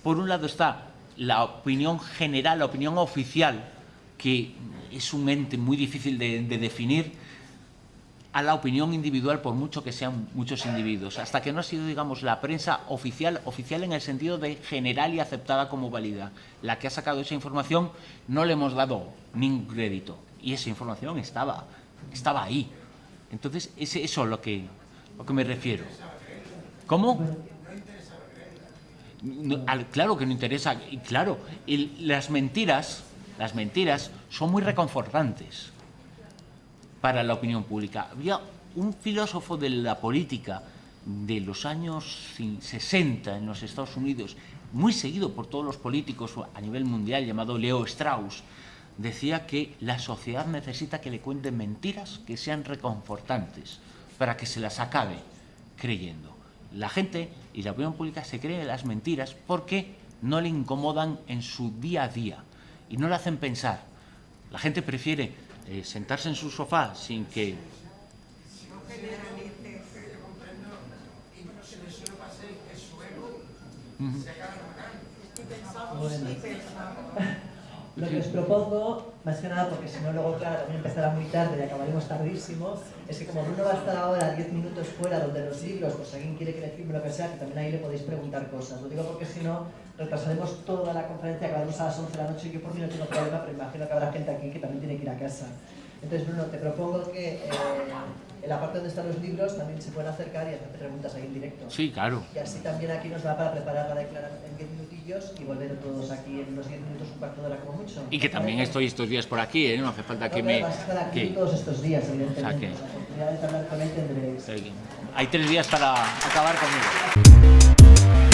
por un lado está la opinión general, la opinión oficial, que es un ente muy difícil de definir, a la opinión individual, por mucho que sean muchos individuos, hasta que no ha sido, digamos, la prensa oficial en el sentido de general y aceptada como válida, la que ha sacado esa información, no le hemos dado ningún crédito. Y esa información estaba ahí. Entonces, eso es lo que me refiero. ¿Cómo? No, claro que no interesa. Y claro, las mentiras son muy reconfortantes para la opinión pública. Había un filósofo de la política de los años 60 en los Estados Unidos, muy seguido por todos los políticos a nivel mundial, llamado Leo Strauss, decía que la sociedad necesita que le cuenten mentiras que sean reconfortantes para que se las acabe creyendo. La gente y la opinión pública se creen las mentiras porque no le incomodan en su día a día y no le hacen pensar. La gente prefiere sentarse en su sofá sin que... Bueno, lo que os propongo, más que nada porque si no luego, claro, también empezará muy tarde y acabaremos tardísimo, es que como Bruno va a estar ahora 10 minutos fuera donde los libros, pues si alguien quiere que le firme lo que sea, que también ahí le podéis preguntar cosas. Lo digo porque si no, retrasaremos toda la conferencia, acabaremos a las 11 de la noche y yo por mí no tengo problema, pero imagino que habrá gente aquí que también tiene que ir a casa. Entonces, Bruno, te propongo que en la parte donde están los libros también se pueden acercar y hacerte preguntas ahí en directo. Sí, claro. Y así también aquí nos va para preparar la declaración en 10 minutillos y volver todos aquí en unos 10 minutos, un cuarto de hora como mucho. Y que también estoy estos días por aquí, ¿eh? No hace falta que me... Vas a estar aquí todos estos días, evidentemente. O sea que... La oportunidad de hablar con él tendréis. Hay 3 días para acabar conmigo.